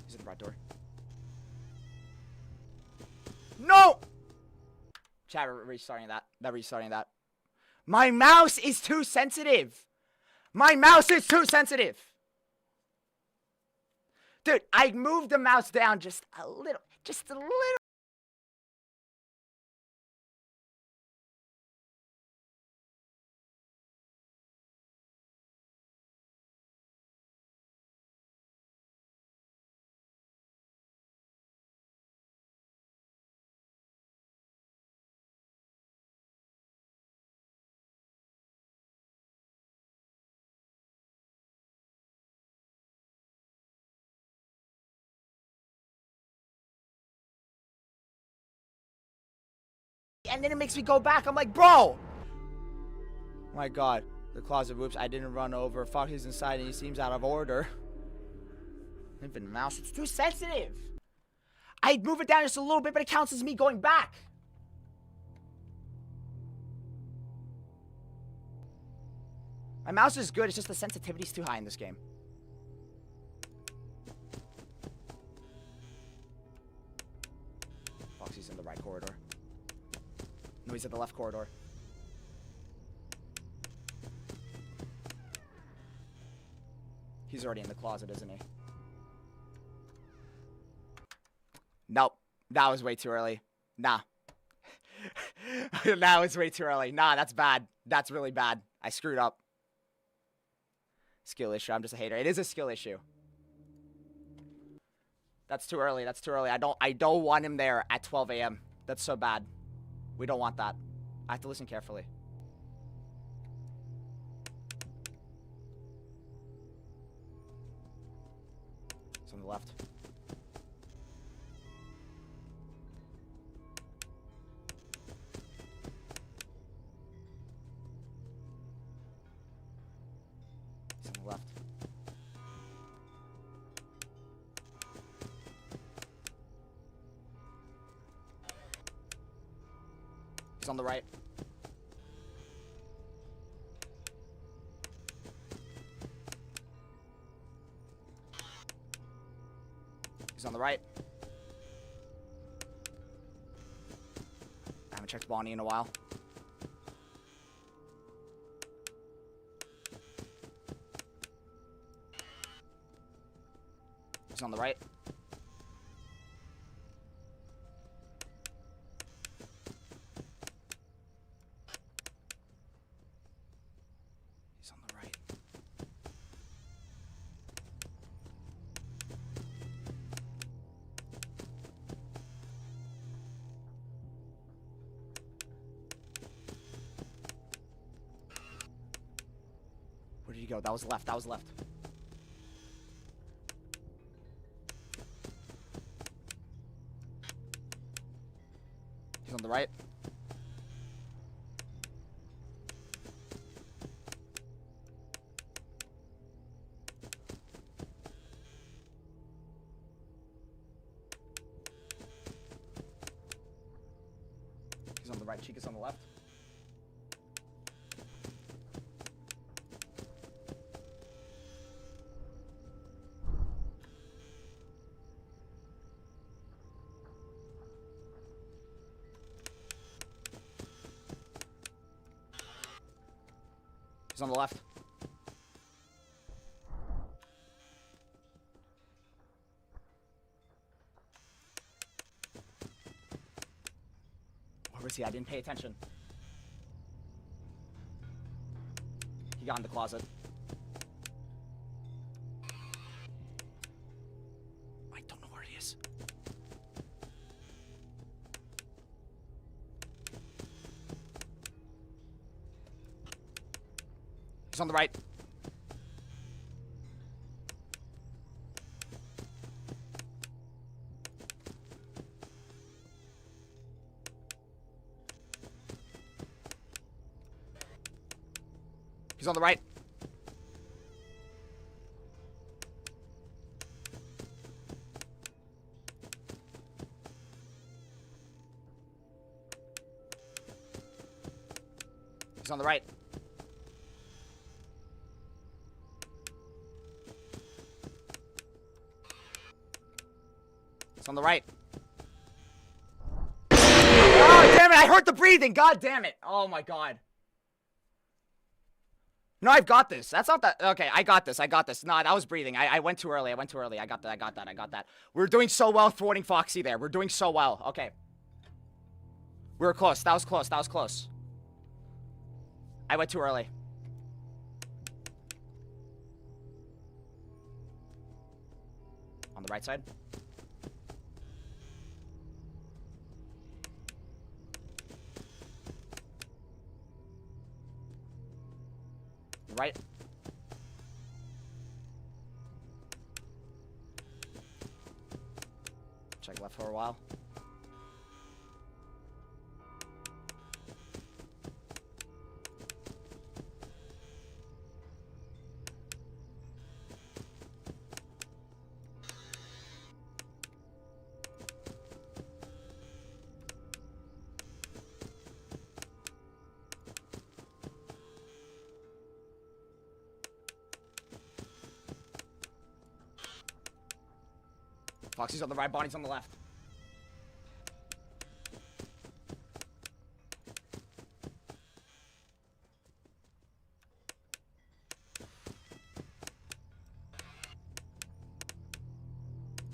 He's at the right door. No! Chat, restarting that. Restarting that. My mouse is too sensitive. My mouse is too sensitive. Dude, I moved the mouse down just a little. Just a little. And then it makes me go back. I'm like, bro. My God. The closet. Whoops. I didn't run over. Foxy's inside and he seems out of order. Infant mouse. It's too sensitive. I move it down just a little bit, but it counts as me going back. My mouse is good. It's just the sensitivity's too high in this game. Foxy's in the right corridor. No, he's at the left corridor. He's already in the closet, isn't he? Nope. That was way too early. Nah. That was way too early. Nah, that's bad. That's really bad. I screwed up. Skill issue. I'm just a hater. It is a skill issue. That's too early. That's too early. I don't want him there at 12 a.m. That's so bad. We don't want that. I have to listen carefully. It's on the left. He's on the left. He's on the right. He's on the right. I haven't checked Bonnie in a while. He's on the right. He's on the right. Where did he go? That was left. That was left. He's on the right. He's on the right. Chica's on the left. He's on the left. Where was he? I didn't pay attention. He got in the closet. I don't know where he is. He's on the right. He's on the right. He's on the right. He's on the right. Oh, damn it. I heard the breathing. God damn it. Oh, my God. No, I've got this. That's not that. Okay, I got this. I got this. No, that was breathing. I went too early. I went too early. I got that. I got that. I got that. We're doing so well thwarting Foxy there. We're doing so well. Okay. We were close. That was close. That was close. I went too early. On the right side. Right. Check left for a while. Foxy's on the right, Bonnie's on the left.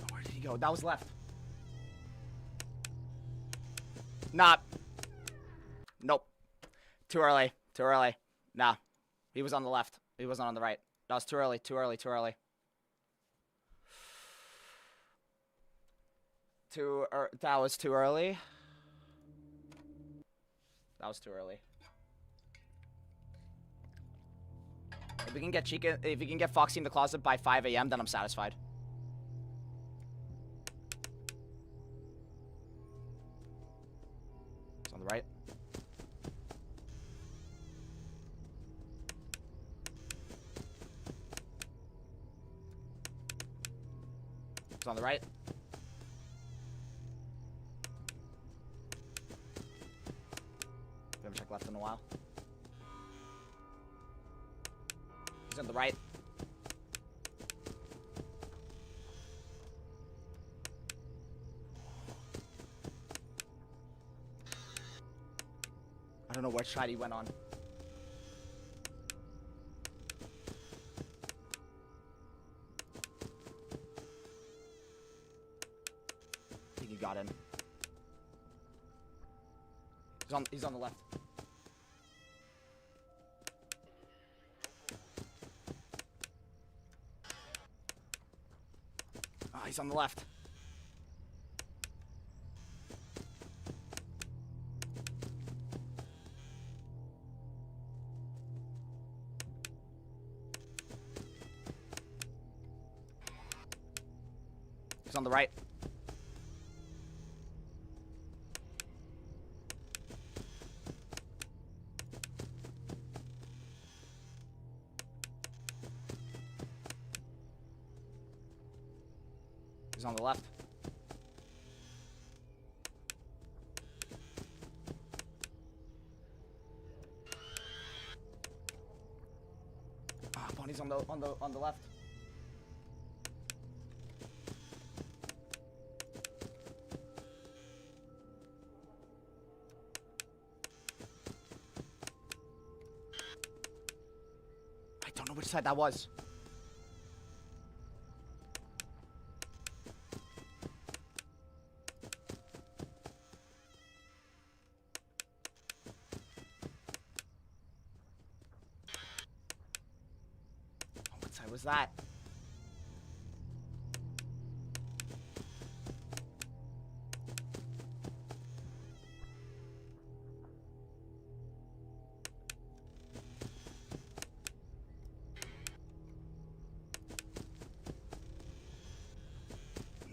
Oh, where did he go? That was left. Not. Nope. Too early. Too early. Nah. He was on the left. He wasn't on the right. That was too early. Too early. Too early. That was too early. That was too early. If we can get Chica, if we can get Foxy in the closet by 5 a.m., then I'm satisfied. It's on the right. It's on the right. We haven't checked left in a while. He's on the right. I don't know which side he went on. I think he got in. He's on the left. Oh, he's on the left. He's on the right. He's on the left. Ah, Bonnie's on the left. I don't know which side that was. What was that?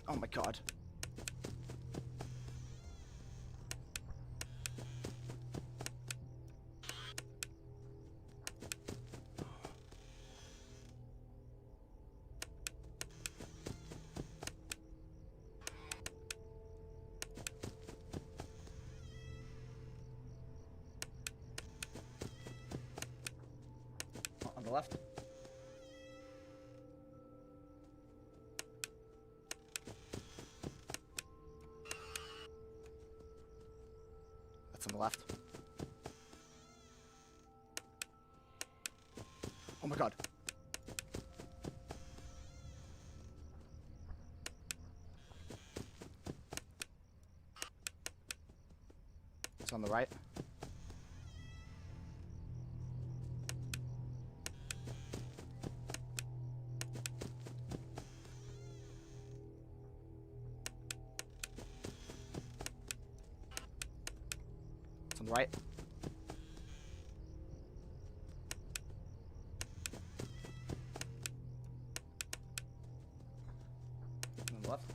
Oh my god. On the left. That's on the left. Oh my god. It's on the right. It's on the right. On the left.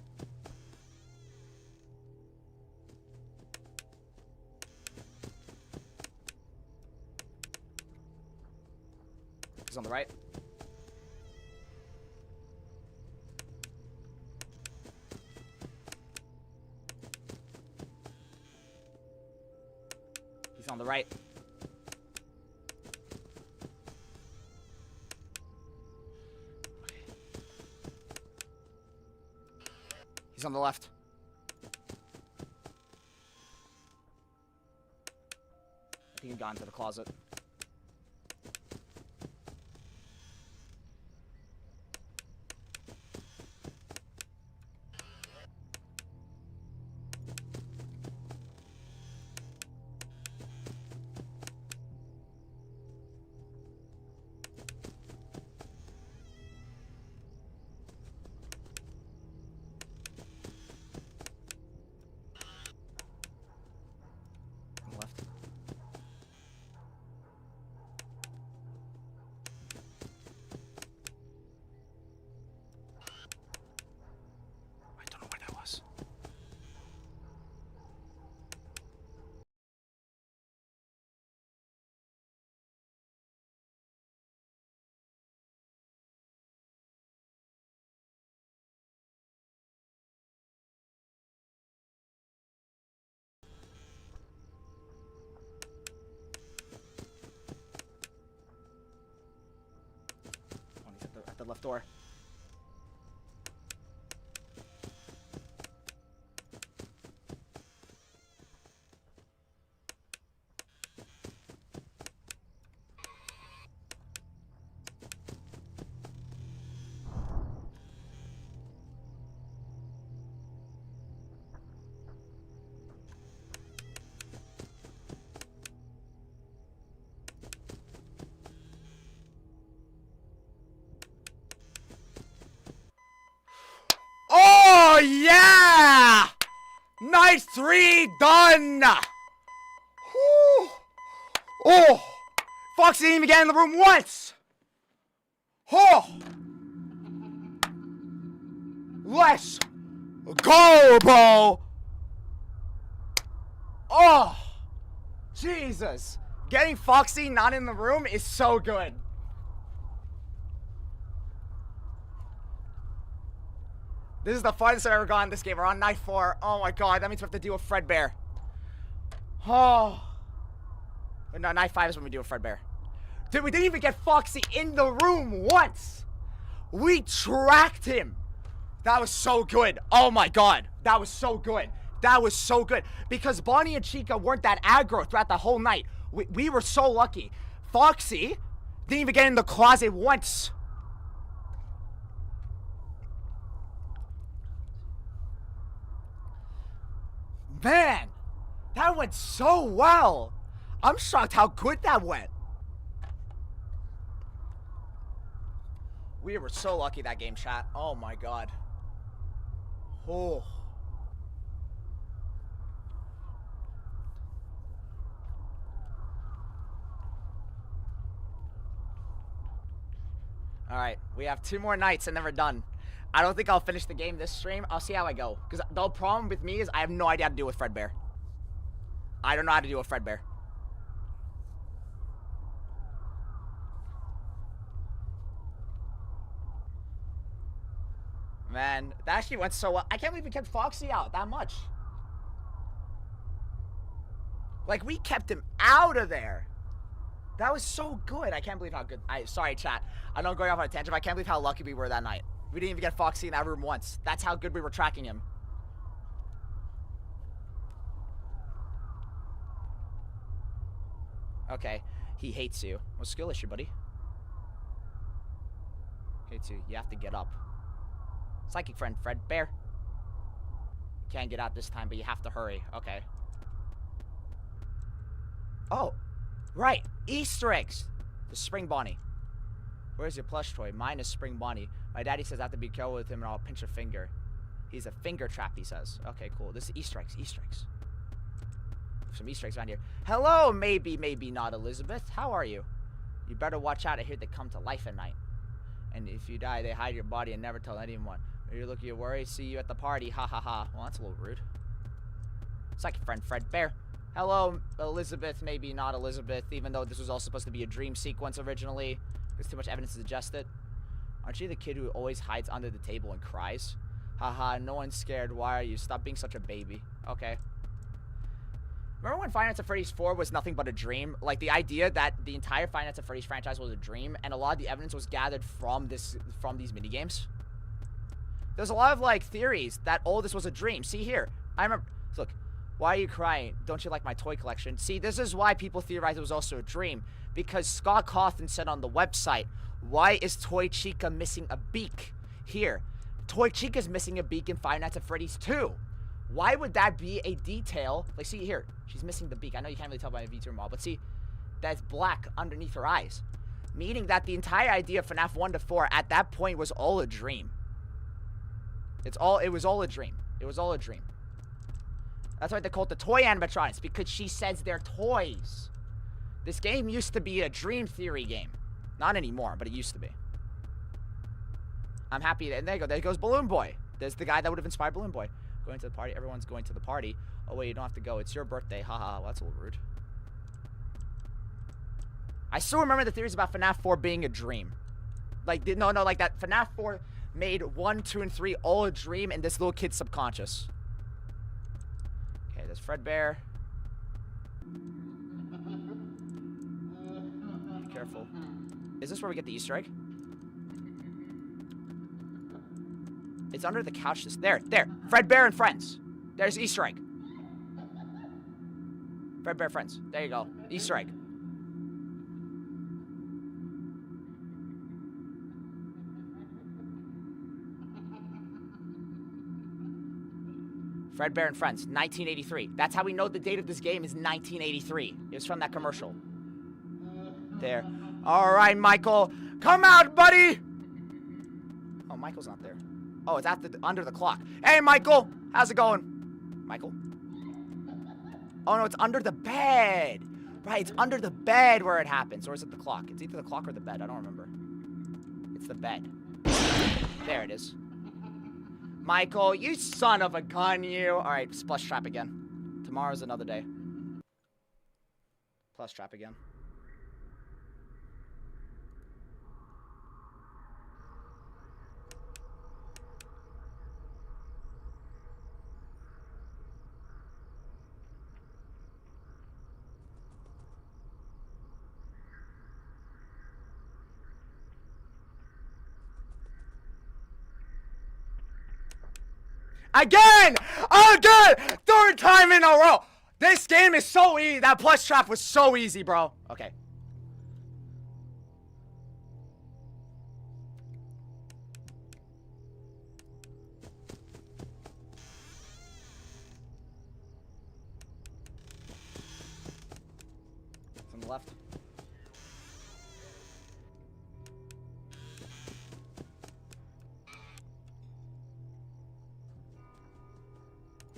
He's on the right. He's on the right. He's on the left. I think he got into the closet. On the left. I don't know where that was. Oh, he's at the left door. Oh, yeah! Night 3 done! Whew. Oh! Foxy didn't even get in the room once! Oh! Let's go, bro! Oh! Jesus! Getting Foxy not in the room is so good. This is the farthest I've ever gone in this game. We're on night 4. Oh my god, that means we have to deal with Fredbear. Oh. No, night 5 is when we deal with Fredbear. Dude, we didn't even get Foxy in the room once. We tracked him. That was so good. Oh my god. That was so good. That was so good. Because Bonnie and Chica weren't that aggro throughout the whole night. We were so lucky. Foxy didn't even get in the closet once. Man, that went so well. I'm shocked how good that went. We were so lucky that game, chat. Oh my god. Oh. Alright, we have 2 more nights and then we're done. I don't think I'll finish the game this stream. I'll see how I go. Because the problem with me is I have no idea how to deal with Fredbear. I don't know how to deal with Fredbear. Man, that actually went so well. I can't believe we kept Foxy out that much. Like, we kept him out of there. That was so good. I can't believe how good. Sorry, chat. I know I'm going off on a tangent, but I can't believe how lucky we were that night. We didn't even get Foxy in that room once. That's how good we were tracking him. Okay. He hates you. What skill issue, buddy? Hates you. You have to get up. Psychic friend, Fredbear. Can't get out this time, but you have to hurry. Okay. Oh, right. Easter eggs. The Spring Bonnie. Where's your plush toy? Mine is Spring Bonnie. My daddy says I have to be careful with him or I'll pinch a finger. He's a finger trap, he says. Okay, cool. This is Easter eggs. Easter eggs. Some Easter eggs around here. Hello, maybe not Elizabeth. How are you? You better watch out. I hear they come to life at night. And if you die, they hide your body and never tell anyone. When you're looking, you're worried. See you at the party. Ha ha ha. Well, that's a little rude. Second friend, Fredbear. Hello, Elizabeth. Maybe not Elizabeth. Even though this was all supposed to be a dream sequence originally. There's too much evidence to suggest it. Aren't you the kid who always hides under the table and cries? Haha, no one's scared. Why are you? Stop being such a baby. Okay. Remember when Five Nights at Freddy's 4 was nothing but a dream? Like, the idea that the entire Five Nights at Freddy's franchise was a dream, and a lot of the evidence was gathered from these minigames? There's a lot of, like, theories that, oh, this was a dream. See here. I remember... Look. Why are you crying? Don't you like my toy collection? See, this is why people theorize it was also a dream. Because Scott Cawthon said on the website, why is Toy Chica missing a beak? Here. Toy Chica's missing a beak in Five Nights at Freddy's 2. Why would that be a detail? Like, see here. She's missing the beak. I know you can't really tell by my VTuber model, but see, that's black underneath her eyes. Meaning that the entire idea of FNAF 1 to 4 at that point was all a dream. It was all a dream. It was all a dream. That's why they call it the toy animatronics, because she says they're toys. This game used to be a dream theory game. Not anymore, but it used to be. I'm happy that, and there you go. There goes Balloon Boy. There's the guy that would have inspired Balloon Boy. Going to the party. Everyone's going to the party. Oh, wait, you don't have to go. It's your birthday. Haha, well, that's a little rude. I still remember the theories about FNAF 4 being a dream. Like, no, like that FNAF 4 made 1, 2, and 3 all a dream in this little kid's subconscious. Okay, there's Fredbear. Be careful. Is this where we get the Easter egg? It's under the couch. There. Fredbear and friends. There's Easter egg. Fredbear friends. There you go. Easter egg. Fredbear and Friends, 1983. That's how we know the date of this game is 1983. It was from that commercial. There. All right, Michael. Come out, buddy. Oh, Michael's not there. Oh, it's under the clock. Hey, Michael. How's it going? Michael? Oh, no, it's under the bed. Right, it's under the bed where it happens. Or is it the clock? It's either the clock or the bed. I don't remember. It's the bed. There it is. Michael, you son of a gun, you. All right, Plush trap again. Tomorrow's another day. Plush trap again. Again! Third time in a row! This game is so easy. That plush trap was so easy, bro. Okay. It's on the left.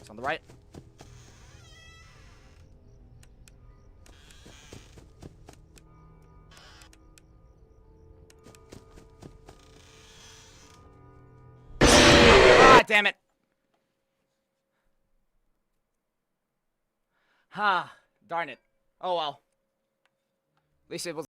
It's on the right. Ah, damn it. Ha, darn it. Oh well. At least it was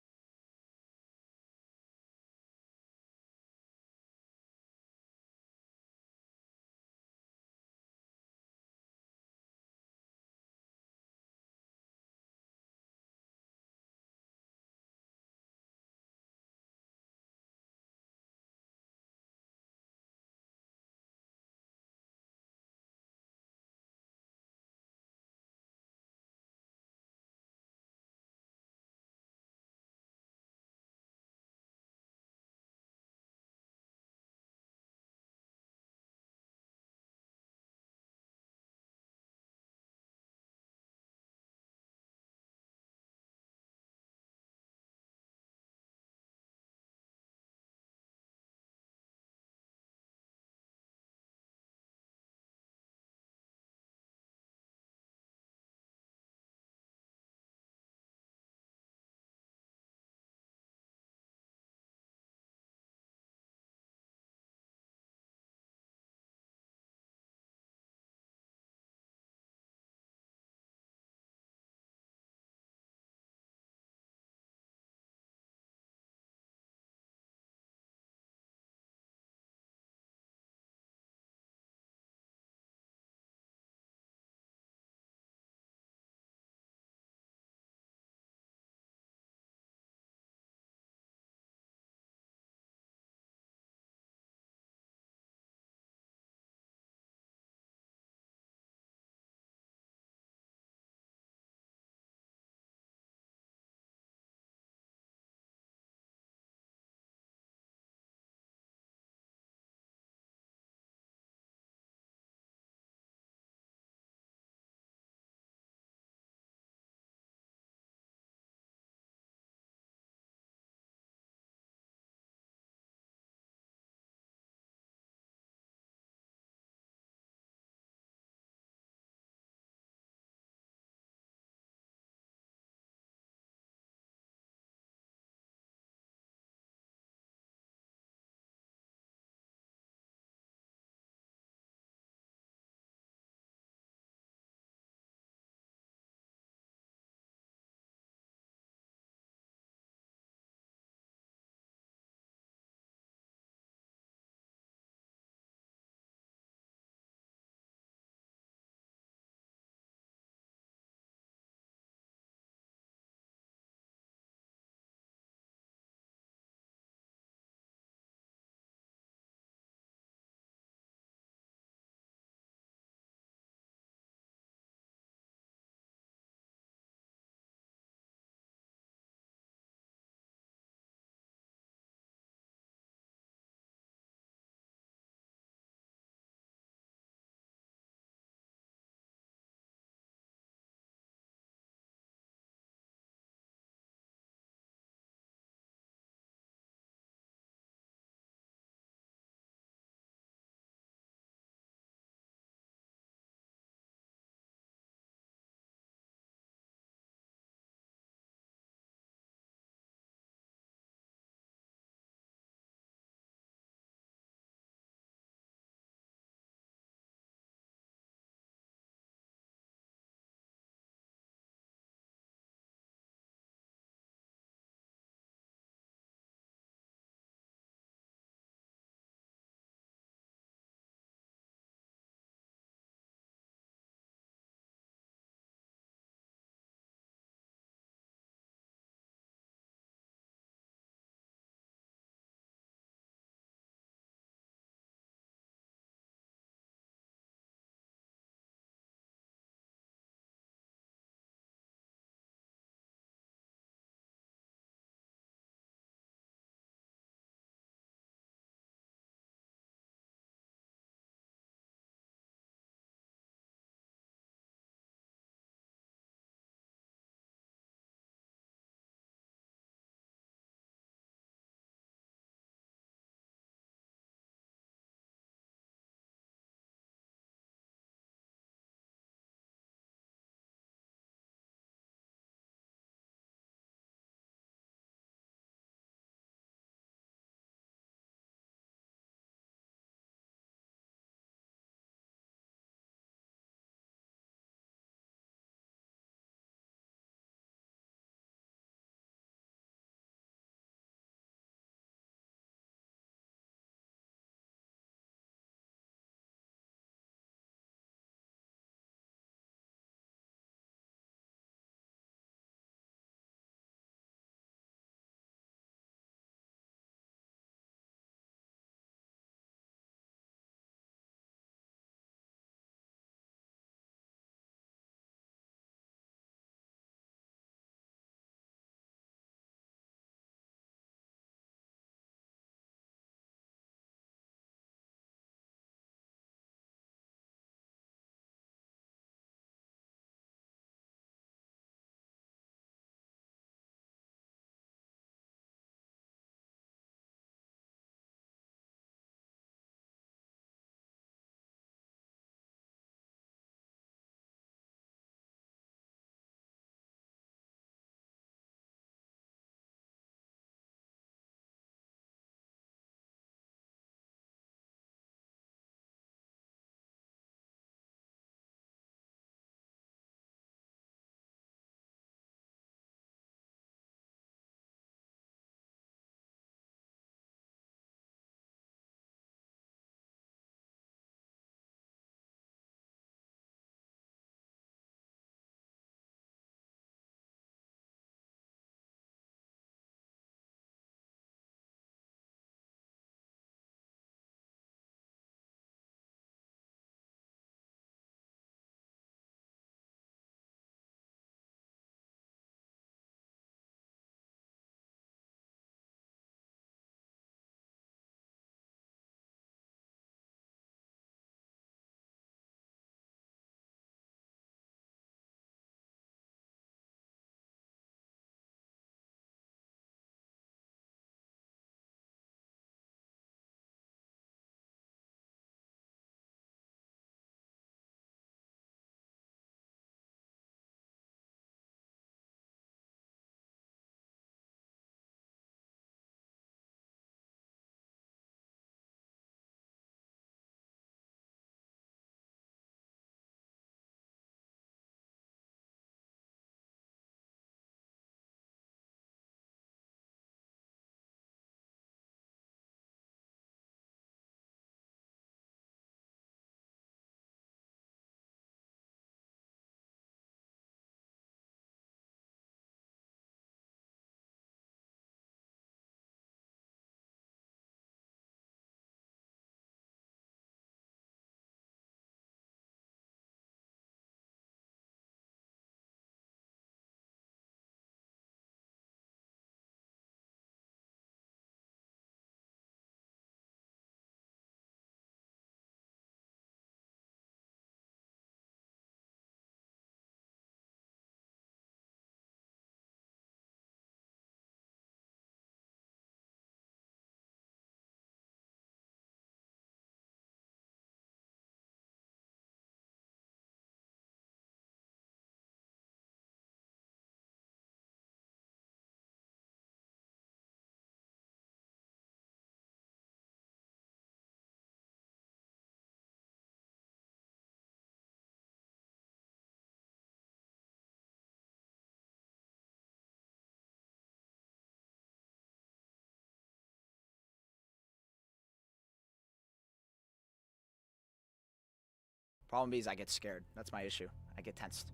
Problem is, I get scared. That's my issue. I get tensed.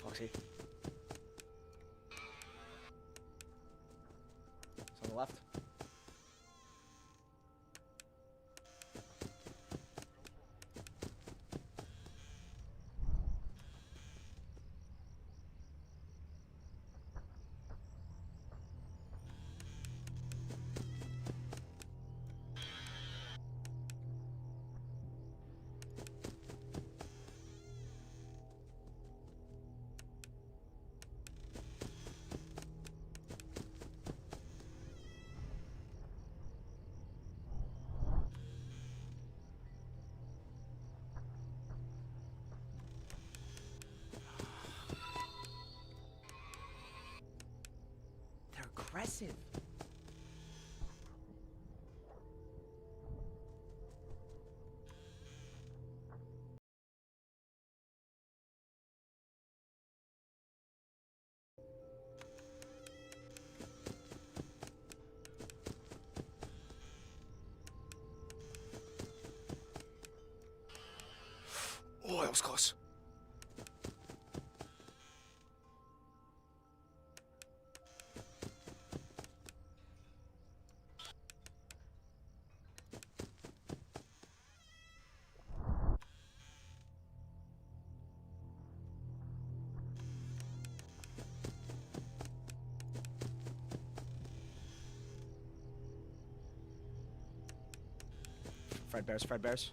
Foxy. It's on the left. Aggressive. Oh, that was close. Fred Bears, Fred Bears.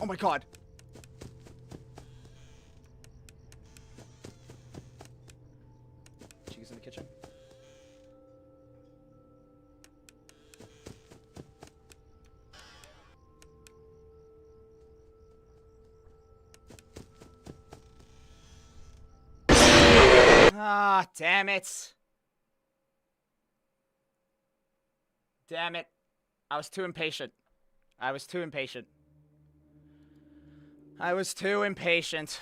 Oh my god. Cheese in the kitchen. Ah, damn it. Damn it. I was too impatient. I was too impatient. I was too impatient.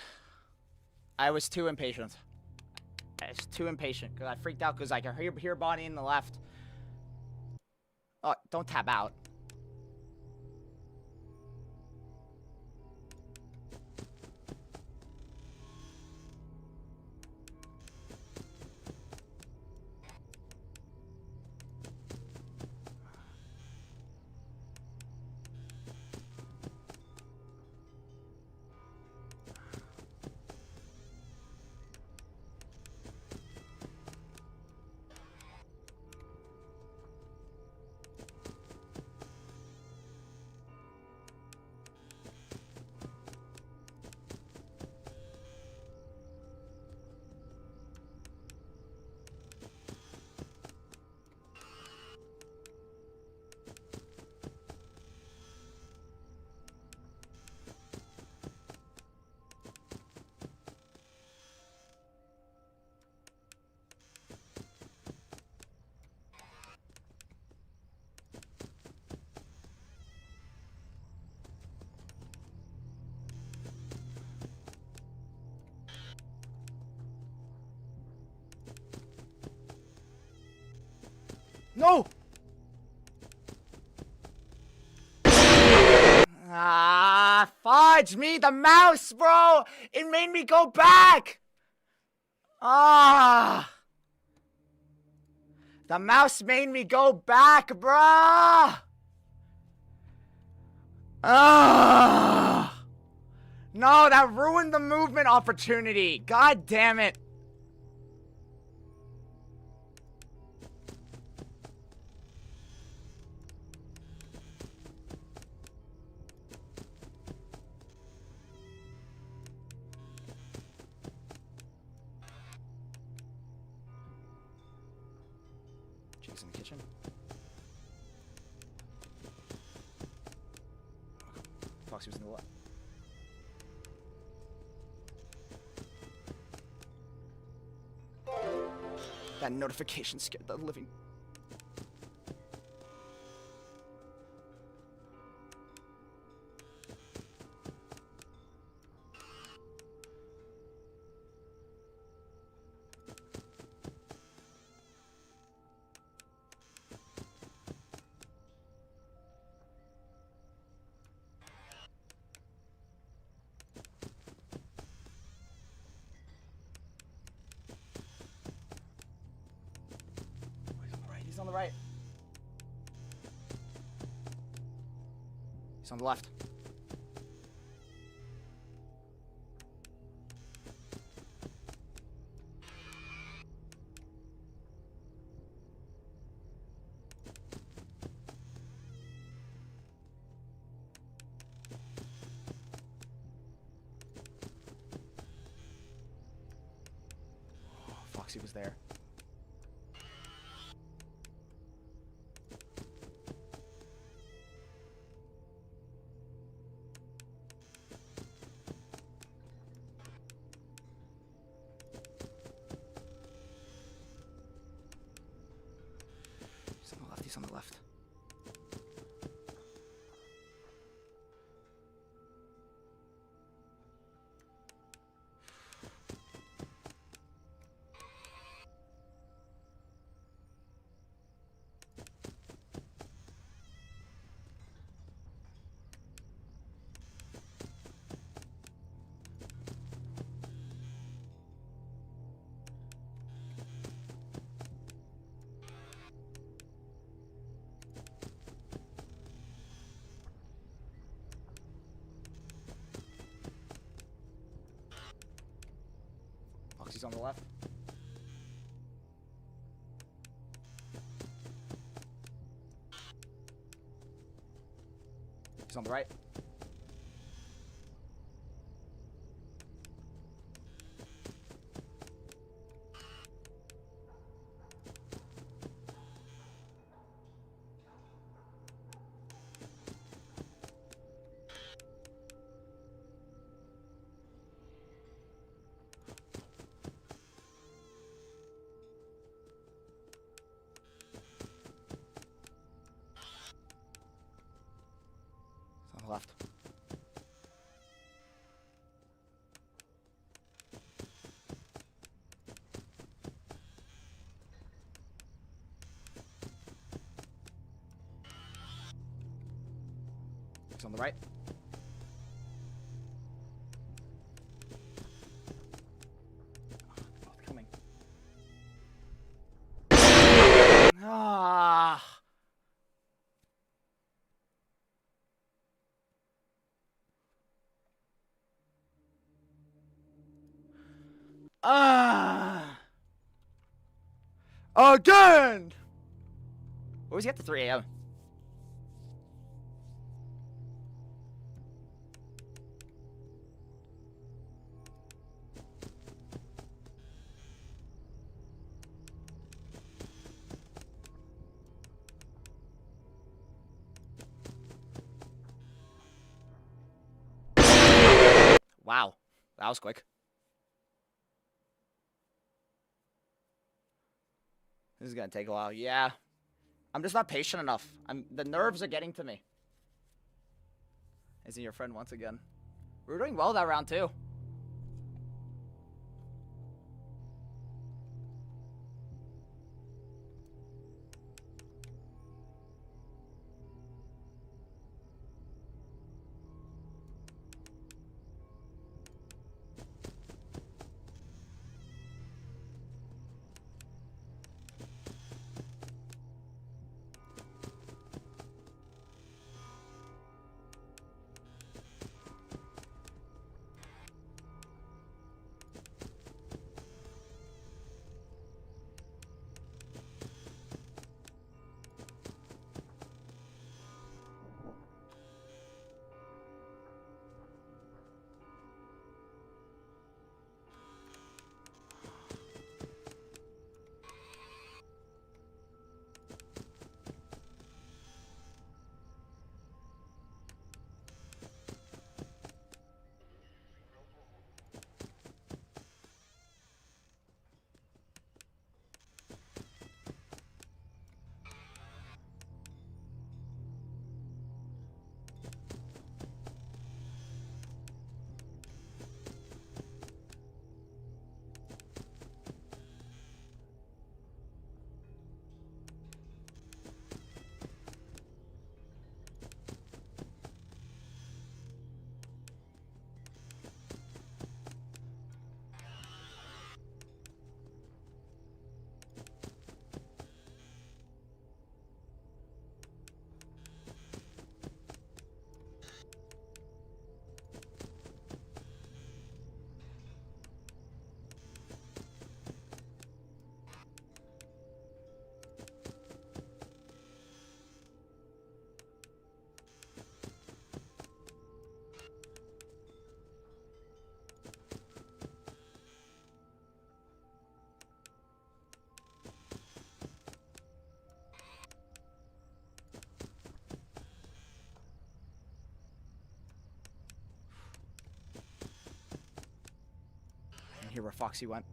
I was too impatient. I was too impatient because I freaked out because I could hear Bonnie in the left. Oh, don't tab out. No! Ah, fine! dodge me, the mouse, bro. It made me go back. Ah. The mouse made me go back, bruh. Ah. No, that ruined the movement opportunity. God damn it. Cheese in the kitchen. Foxy was in the left. That notification scared the living. He's on the right. He's on the left. Oh, Foxy was there. He's on the left. He's on the left. He's on the right. Left. He's on the right. Oh, coming. Ah. Again! What was he at the 3 a.m.? Wow, that was quick. This is gonna take a while. Yeah. I'm just not patient enough. The nerves are getting to me. Is he your friend once again? We were doing well that round too. hear where Foxy went.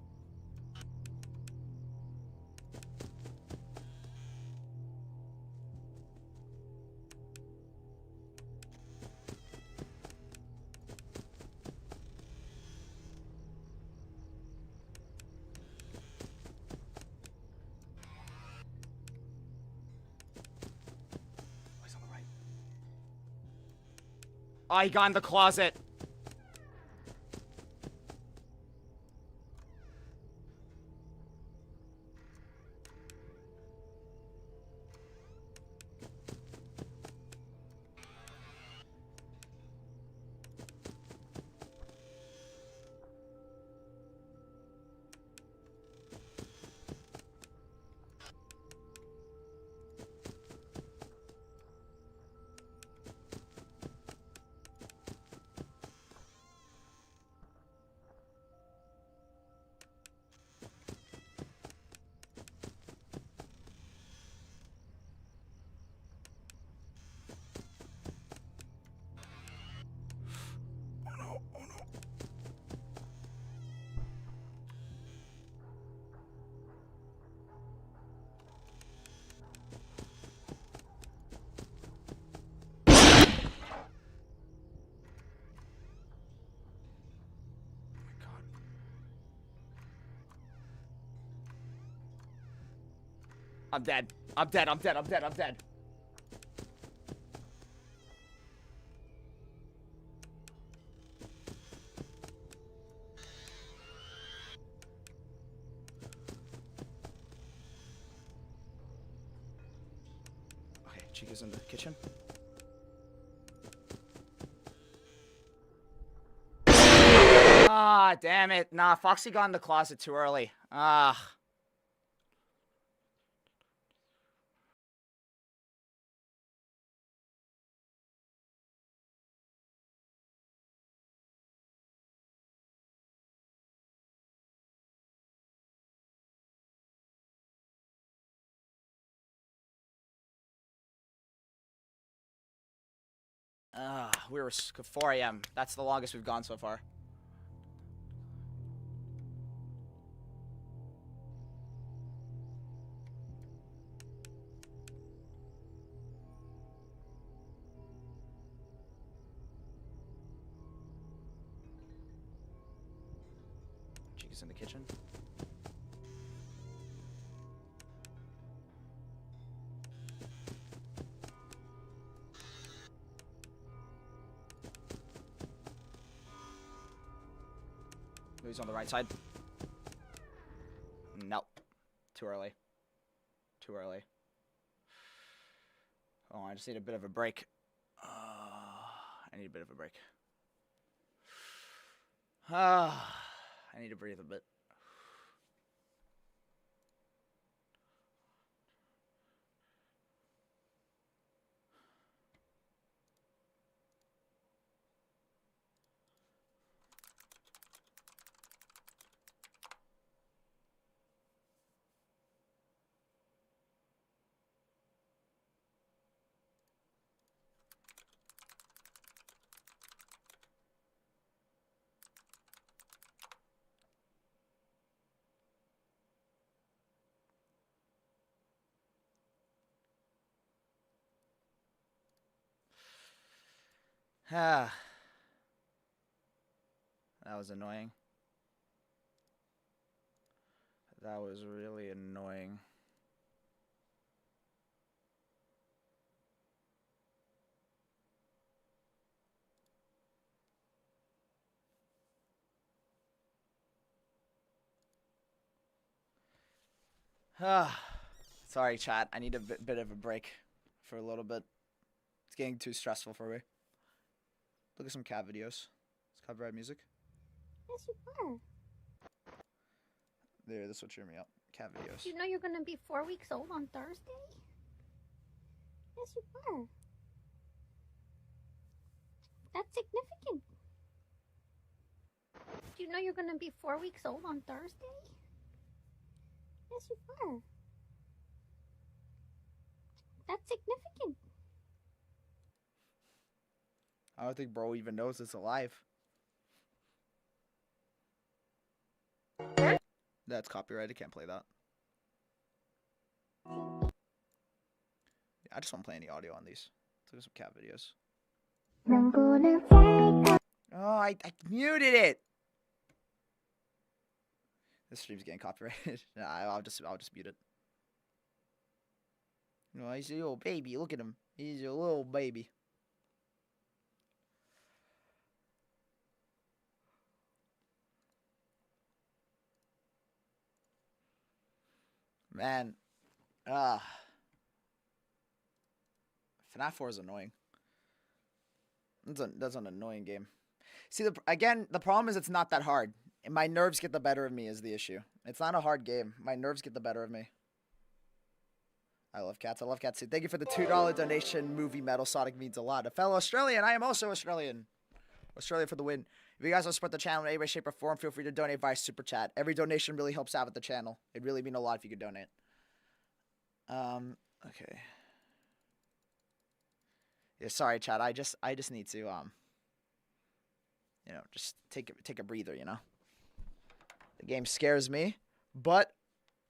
Oh, he got in the closet. I'm dead. I'm dead. I'm dead. I'm dead. I'm dead. Okay, Chica's in the kitchen. Ah, damn it. Nah, Foxy got in the closet too early. Ah. We were 4 a.m. That's the longest we've gone so far. Chica's in the kitchen. He's on the right side. Nope. Too early. Too early. Oh, I just need a bit of a break. I need a bit of a break. I need to breathe a bit. That was annoying. That was really annoying. Sorry, chat. I need a bit of a break for a little bit. It's getting too stressful for me. Look at some cat videos. It's copyright music. Yes, you are. There, this will cheer me up. Cat videos. You know you're gonna be 4 weeks old on Thursday? Yes, you are. That's significant. Do you know you're gonna be 4 weeks old on Thursday? Yes, you are. That's significant. I don't think bro even knows it's alive. That's copyrighted. Can't play that. I just won't play any audio on these. Let's look at some cat videos. Oh, I muted it. This stream's getting copyrighted. Nah, I'll just mute it. No, he's a little baby. Look at him. He's a little baby. Man, FNAF 4 is annoying. That's an annoying game. See, again, the problem is it's not that hard. And my nerves get the better of me is the issue. It's not a hard game. My nerves get the better of me. I love cats. I love cats too. Thank you for the $2 donation. Movie Metal Sonic means a lot. A fellow Australian. I am also Australian. Australia for the win. If you guys want to support the channel in any way, shape, or form, feel free to donate via Super Chat. Every donation really helps out with the channel. It'd really mean a lot if you could donate. Okay. Yeah, sorry, chat. I just need to, you know, just take a breather, you know? The game scares me, but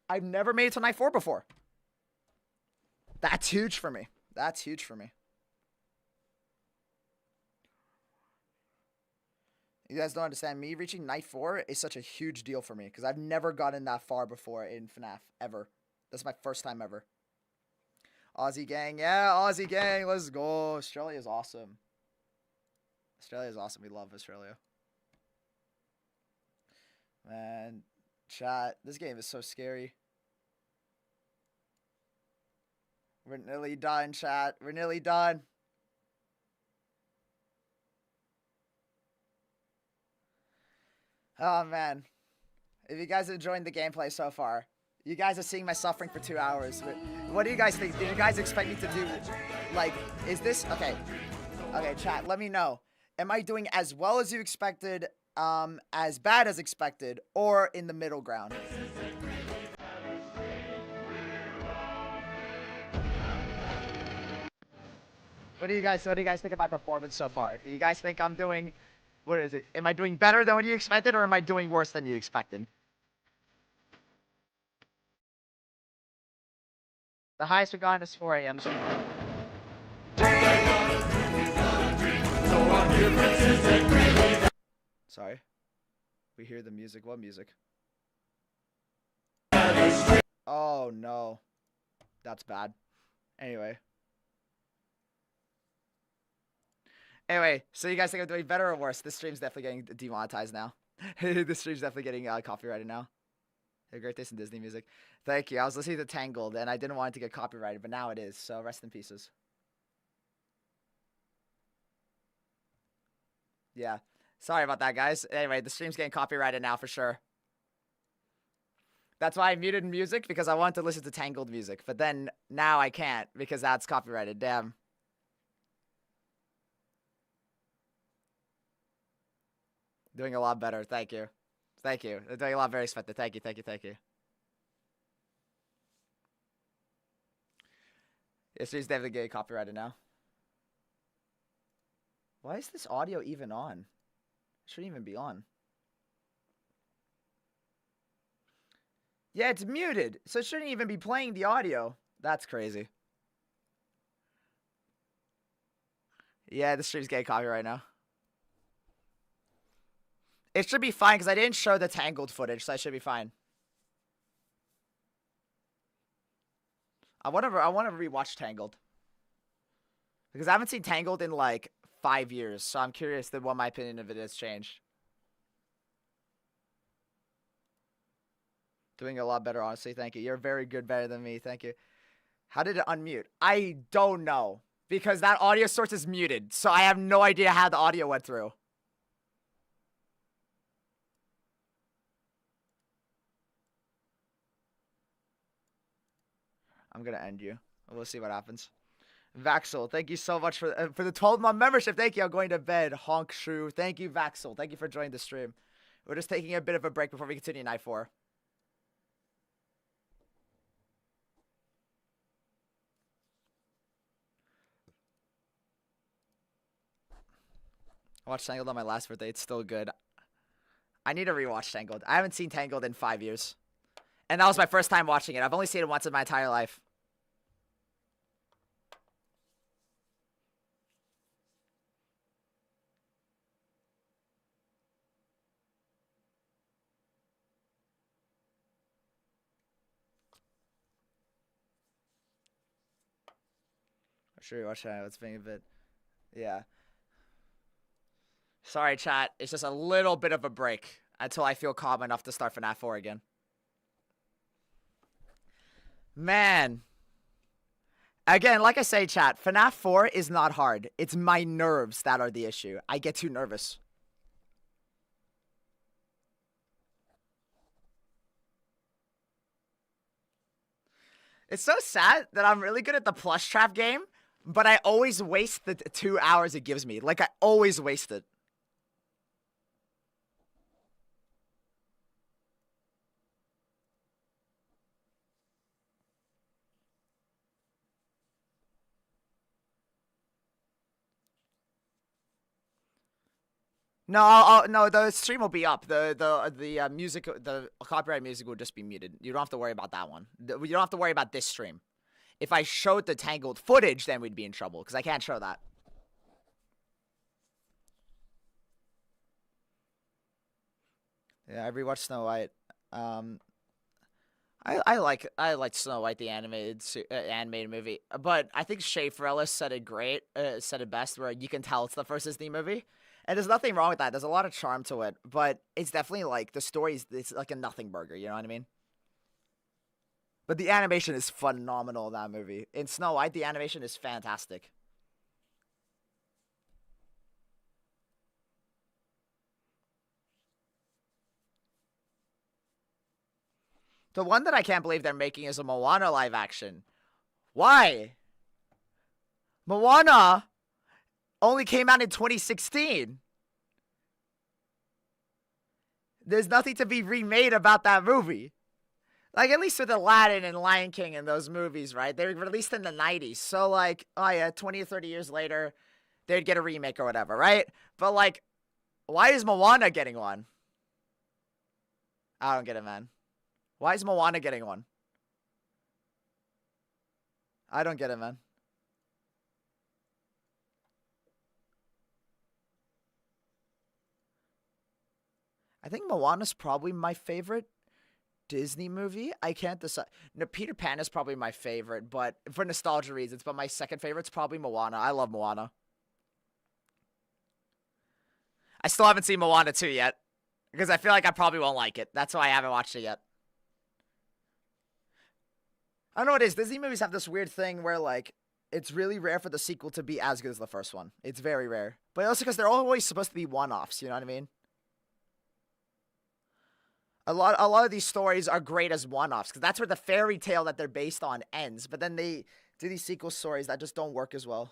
I've never made it to night 4 before. That's huge for me. That's huge for me. You guys don't understand. Me reaching night 4 is such a huge deal for me because I've never gotten that far before in FNAF, ever. That's my first time ever. Aussie gang. Yeah, Aussie gang. Let's go. Australia is awesome. Australia is awesome. We love Australia. Man, chat. This game is so scary. We're nearly done, chat. We're nearly done. Oh, man. If you guys are enjoying the gameplay so far, you guys are seeing my suffering for 2 hours. What do you guys think? Did you guys expect me to do, like, is this, okay. Okay, chat, let me know. Am I doing as well as you expected, as bad as expected, or in the middle ground? What do you guys think of my performance so far? Do you guys think I'm doing, what is it? Am I doing better than what you expected, or am I doing worse than you expected? The highest we've gotten is 4 a.m. Sorry. We hear the music. What music? Oh, no. That's bad. Anyway, so you guys think I'm doing better or worse? This stream's definitely getting demonetized now. This stream's definitely getting copyrighted now. Have a great taste in Disney music. Thank you. I was listening to Tangled, and I didn't want it to get copyrighted, but now it is, so rest in pieces. Yeah. Sorry about that, guys. Anyway, the stream's getting copyrighted now for sure. That's why I muted music, because I wanted to listen to Tangled music, but then now I can't, because that's copyrighted. Damn. Doing a lot better. Thank you. Thank you. They're doing a lot very expected. Thank you, thank you, thank you. This is definitely getting copyrighted now. Why is this audio even on? It shouldn't even be on. Yeah, it's muted, so it shouldn't even be playing the audio. That's crazy. Yeah, the stream's getting copyrighted now. It should be fine, because I didn't show the Tangled footage, so I should be fine. I want to rewatch Tangled. Because I haven't seen Tangled in, like, 5 years, so I'm curious what my opinion of it has changed. Doing a lot better, honestly. Thank you. You're very good, better than me. Thank you. How did it unmute? I don't know. Because that audio source is muted, so I have no idea how the audio went through. I'm gonna end you. We'll see what happens. Vaxel, thank you so much for the 12-month membership. Thank you. I'm going to bed. Honk Shrew. Thank you, Vaxel. Thank you for joining the stream. We're just taking a bit of a break before we continue night 4. I watched Tangled on my last birthday. It's still good. I need to rewatch Tangled. I haven't seen Tangled in 5 years. And that was my first time watching it. I've only seen it once in my entire life. I'm sure you watch that. It's being a bit. Yeah. Sorry, chat. It's just a little bit of a break until I feel calm enough to start FNAF 4 again. Man. Again, like I say, chat, FNAF 4 is not hard. It's my nerves that are the issue. I get too nervous. It's so sad that I'm really good at the plush trap game, but I always waste the 2 hours it gives me. Like, I always waste it. No, no, the stream will be up. The music, the copyright music will just be muted. You don't have to worry about that one. You don't have to worry about this stream. If I showed the tangled footage, then we'd be in trouble because I can't show that. Yeah, I rewatched Snow White. I like Snow White the animated movie, but I think Shea Ferrellis said it best, where you can tell it's the first Disney movie. And there's nothing wrong with that. There's a lot of charm to it, but it's definitely like the story's it's like a nothing burger, you know what I mean? But the animation is phenomenal in that movie. In Snow White, the animation is fantastic. The one that I can't believe they're making is a Moana live action. Why? Moana only came out in 2016. There's nothing to be remade about that movie. Like, at least with Aladdin and Lion King and those movies, right? They were released in the 90s. So, like, oh yeah, 20 or 30 years later, they'd get a remake or whatever, right? But, like, why is Moana getting one? I don't get it, man. Why is Moana getting one? I don't get it, man. I think Moana's probably my favorite Disney movie. I can't decide. No, Peter Pan is probably my favorite, but for nostalgia reasons. But my second favorite's probably Moana. I love Moana. I still haven't seen Moana 2 yet, because I feel like I probably won't like it. That's why I haven't watched it yet. I don't know what it is. Disney movies have this weird thing where, like, it's really rare for the sequel to be as good as the first one. It's very rare. But also because they're always supposed to be one-offs, you know what I mean? A lot of these stories are great as one-offs because that's where the fairy tale that they're based on ends. But then they do these sequel stories that just don't work as well.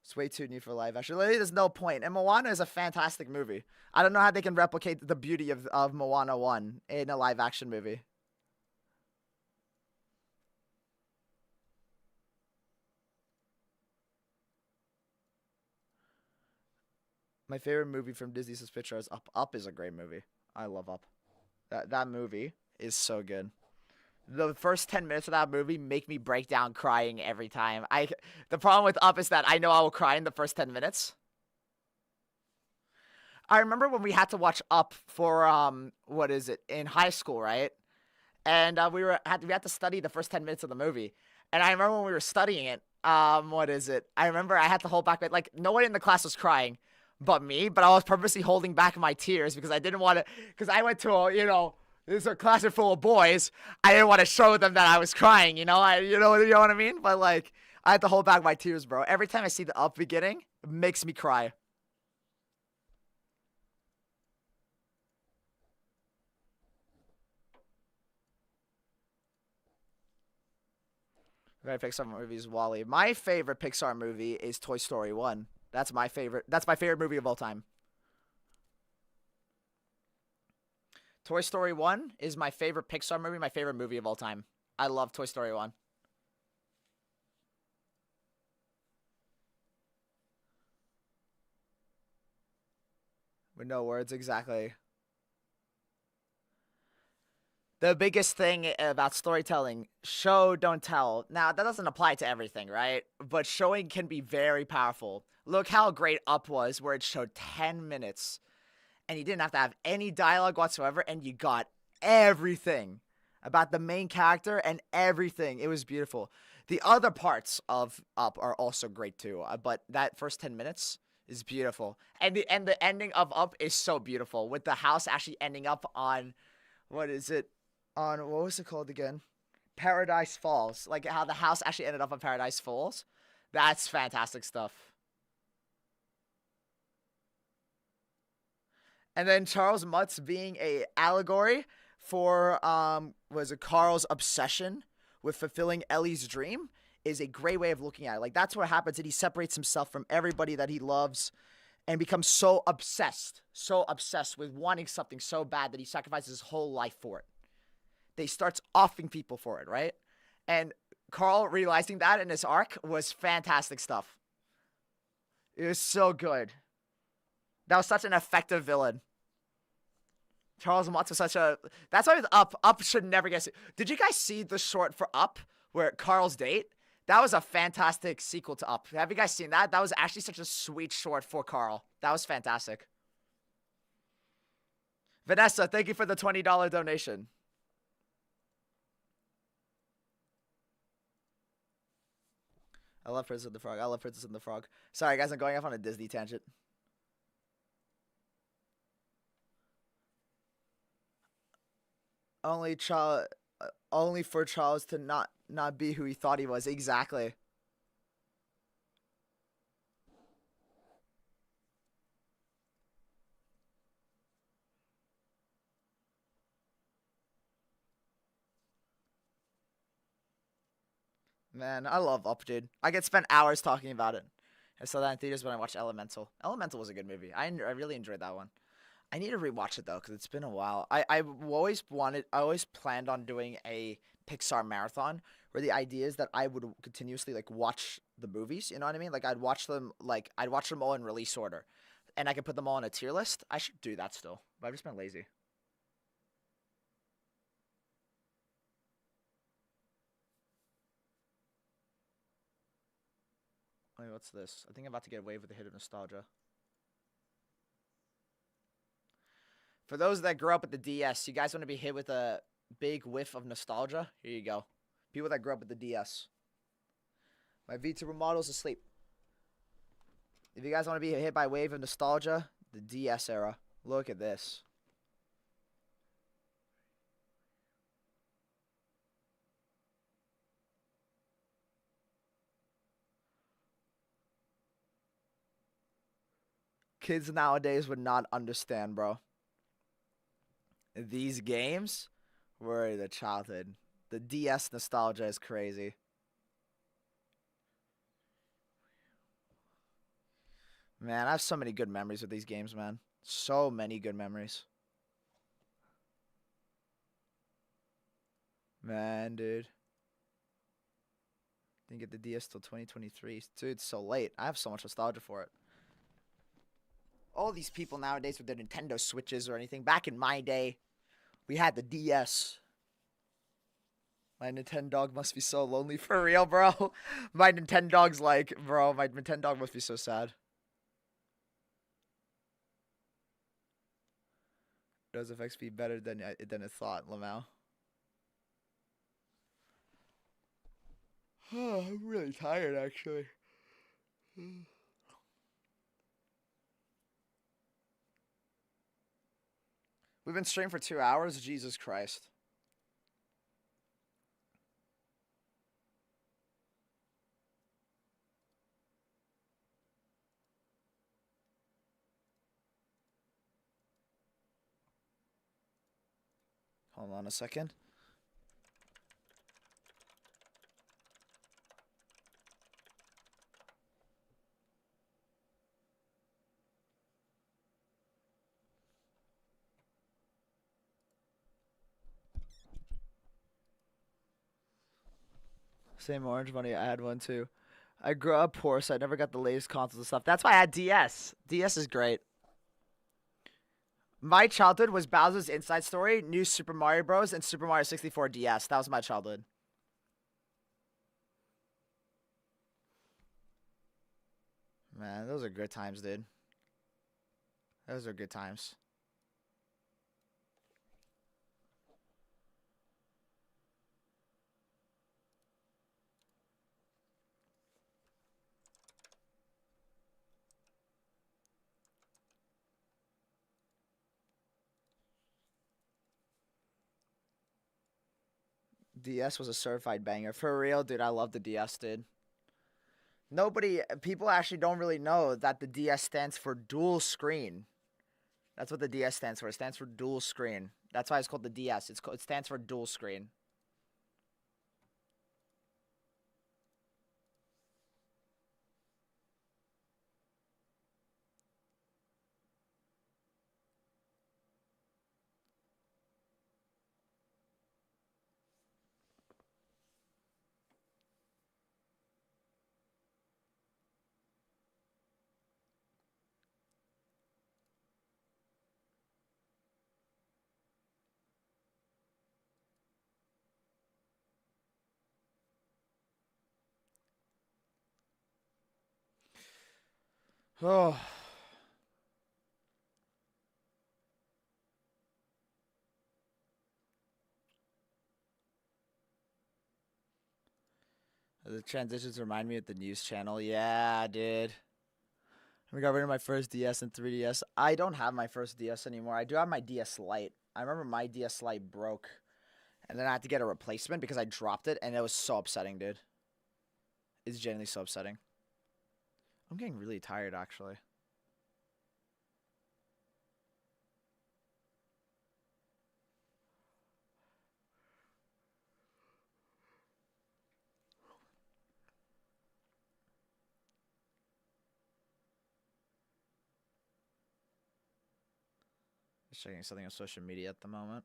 It's way too new for live action. Literally, there's no point. And Moana is a fantastic movie. I don't know how they can replicate the beauty of Moana 1 in a live action movie. My favorite movie from Disney's Pixar is Up. Up is a great movie. I love Up. That movie is so good. The first 10 minutes of that movie make me break down crying every time. The problem with Up is that I know I will cry in the first 10 minutes. I remember when we had to watch Up for in high school, right? And we had to study the first 10 minutes of the movie. And I remember when we were studying it, I remember I had to hold back, like, no one in the class was crying but me, but I was purposely holding back my tears because I didn't want to, because I went to this is a class full of boys. I didn't want to show them that I was crying, you know what I mean? But, like, I had to hold back my tears, bro. Every time I see the Up beginning, it makes me cry. My Pixar movie is Wall-E. My favorite Pixar movie is Toy Story 1. That's my favorite movie of all time. Toy Story 1 is my favorite Pixar movie, my favorite movie of all time. I love Toy Story 1. With no words, exactly. The biggest thing about storytelling, show, don't tell. Now, that doesn't apply to everything, right? But showing can be very powerful. Look how great Up was, where it showed 10 minutes, and you didn't have to have any dialogue whatsoever, and you got everything about the main character and everything. It was beautiful. The other parts of Up are also great too, but that first 10 minutes is beautiful. And the ending of Up is so beautiful, with the house actually ending up on, what is it? On, what was it called again? Paradise Falls. Like how the house actually ended up on Paradise Falls. That's fantastic stuff. And then Charles Mutz being a allegory for was it Carl's obsession with fulfilling Ellie's dream is a great way of looking at it. Like that's what happens, and he separates himself from everybody that he loves and becomes so obsessed with wanting something so bad that he sacrifices his whole life for it. They starts offing people for it, right? And Carl realizing that in his arc was fantastic stuff. It was so good. That was such an effective villain. Charles Mutz was such a... That's why Up should never get... Did you guys see the short for Up, where Carl's date? That was a fantastic sequel to Up. Have you guys seen that? That was actually such a sweet short for Carl. That was fantastic. Vanessa, thank you for the $20 donation. I love Princess and the Frog. I love Princess and the Frog. Sorry, guys, I'm going off on a Disney tangent. Only for Charles to not be who he thought he was. Exactly. Man, I love Up, dude. I could spend hours talking about it. I saw that in theaters when I watched Elemental. Elemental was a good movie. I really enjoyed that one. I need to rewatch it though, because it's been a while. I always planned on doing a Pixar marathon, where the idea is that I would continuously like watch the movies. You know what I mean? Like I'd watch them all in release order, and I could put them all on a tier list. I should do that still, but I've just been lazy. Wait, what's this? I think I'm about to get away with a hit of nostalgia. For those that grew up with the DS, you guys want to be hit with a big whiff of nostalgia? Here you go. People that grew up with the DS. My VTuber model's asleep. If you guys want to be hit by a wave of nostalgia, the DS era. Look at this. Kids nowadays would not understand, bro. These games were the childhood. The DS nostalgia is crazy. Man, I have so many good memories with these games, man. So many good memories. Man, dude. Didn't get the DS till 2023. Dude, it's so late. I have so much nostalgia for it. All these people nowadays with their Nintendo Switches or anything. Back in my day, we had the DS. My Nintendo must be so lonely for real, bro. My Nintendo's like, bro, my Nintendo must be so sad. Does effects be better than it thought, Lamau? Oh, I'm really tired, actually. We've been streaming for 2 hours? Jesus Christ. Hold on a second. Same orange money, I had one too. I grew up poor, so I never got the latest consoles and stuff. That's why I had DS. DS is great. My childhood was Bowser's Inside Story, New Super Mario Bros, and Super Mario 64 DS. That was my childhood. Man, those are good times, dude. Those are good times. DS was a certified banger. For real, dude, I love the DS, dude. People actually don't really know that the DS stands for dual screen. That's what the DS stands for. It stands for dual screen. That's why it's called the DS. It stands for dual screen. Oh. The transitions remind me of the news channel. Yeah, dude. I got rid of my first DS and 3DS. I don't have my first DS anymore. I do have my DS Lite. I remember my DS Lite broke. And then I had to get a replacement because I dropped it. And it was so upsetting, dude. It's genuinely so upsetting. I'm getting really tired, actually. Just checking something on social media at the moment.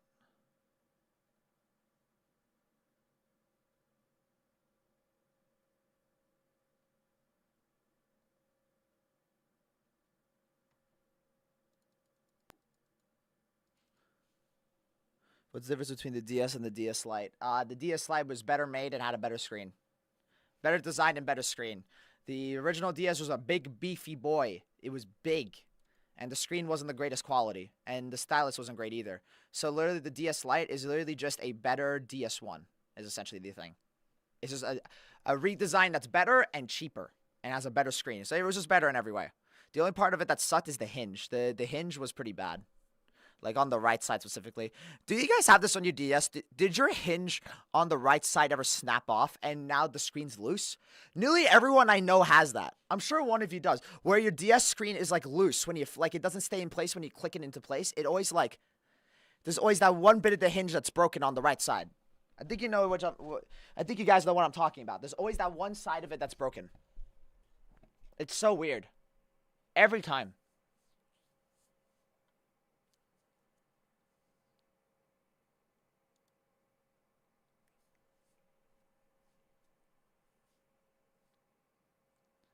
What's the difference between the DS and the DS Lite? The DS Lite was better made and had a better screen. Better designed and better screen. The original DS was a big, beefy boy. It was big. And the screen wasn't the greatest quality. And the stylus wasn't great either. So literally the DS Lite is literally just a better DS1. Is essentially the thing. It's just a redesign that's better and cheaper. And has a better screen. So it was just better in every way. The only part of it that sucked is the hinge. The hinge was pretty bad. Like on the right side specifically. Do you guys have this on your DS? Did your hinge on the right side ever snap off and now the screen's loose? Nearly everyone I know has that. I'm sure one of you does. Where your DS screen is like loose when you, like it doesn't stay in place when you click it into place. It always like, there's always that one bit of the hinge that's broken on the right side. I think you know I think you guys know what I'm talking about. There's always that one side of it that's broken. It's so weird. Every time.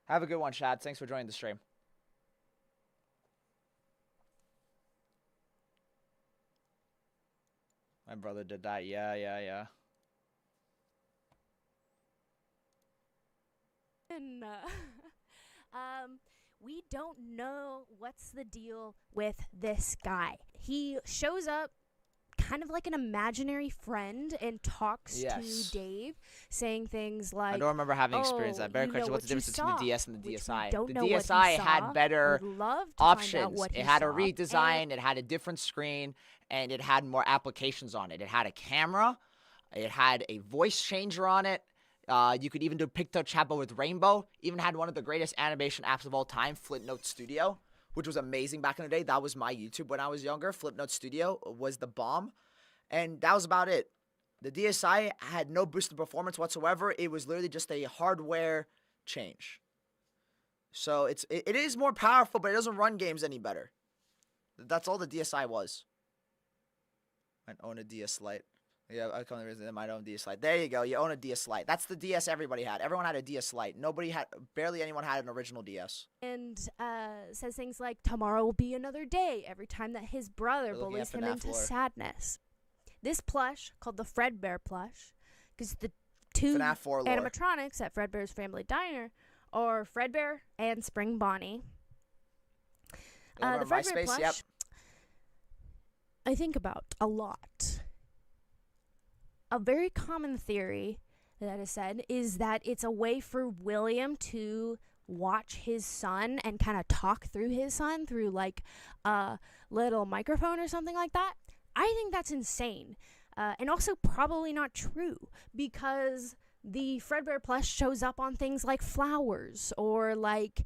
Have a good one, Shad. Thanks for joining the stream. My brother did that. Yeah. And, we don't know what's the deal with this guy. He shows up kind of like an imaginary friend and talks to Dave, saying things like, I don't remember having experienced that. Better question, what's the difference between the DS and the DSi? The DSi had better options. It had a redesign, it had a different screen, and it had more applications on it. It had a camera, it had a voice changer on it. You could even do picto chat with Rainbow. Even had one of the greatest animation apps of all time, Flipnote Studio, which was amazing back in the day. That was my YouTube when I was younger. Flipnote Studio was the bomb. And that was about it. The DSi had no boosted performance whatsoever. It was literally just a hardware change. So it is more powerful, but it doesn't run games any better. That's all the DSi was. I own a DS Lite. Yeah, I come to my own DS Lite. There you go. You own a DS Lite. That's the DS everybody had. Everyone had a DS Lite. Barely anyone had an original DS. And says things like, tomorrow will be another day, every time that his brother We're looking bullies at him FNAF into lore. sadness. This plush, called the Fredbear plush, because the two FNAF 4 lore. animatronics at Fredbear's Family Diner are Fredbear and Spring Bonnie. The Fredbear MySpace, plush, yep. I think about a lot. A very common theory that is said is that it's a way for William to watch his son and kind of talk through his son through like a little microphone or something like that. I think that's insane. And also probably not true, because the Fredbear plush shows up on things like flowers or like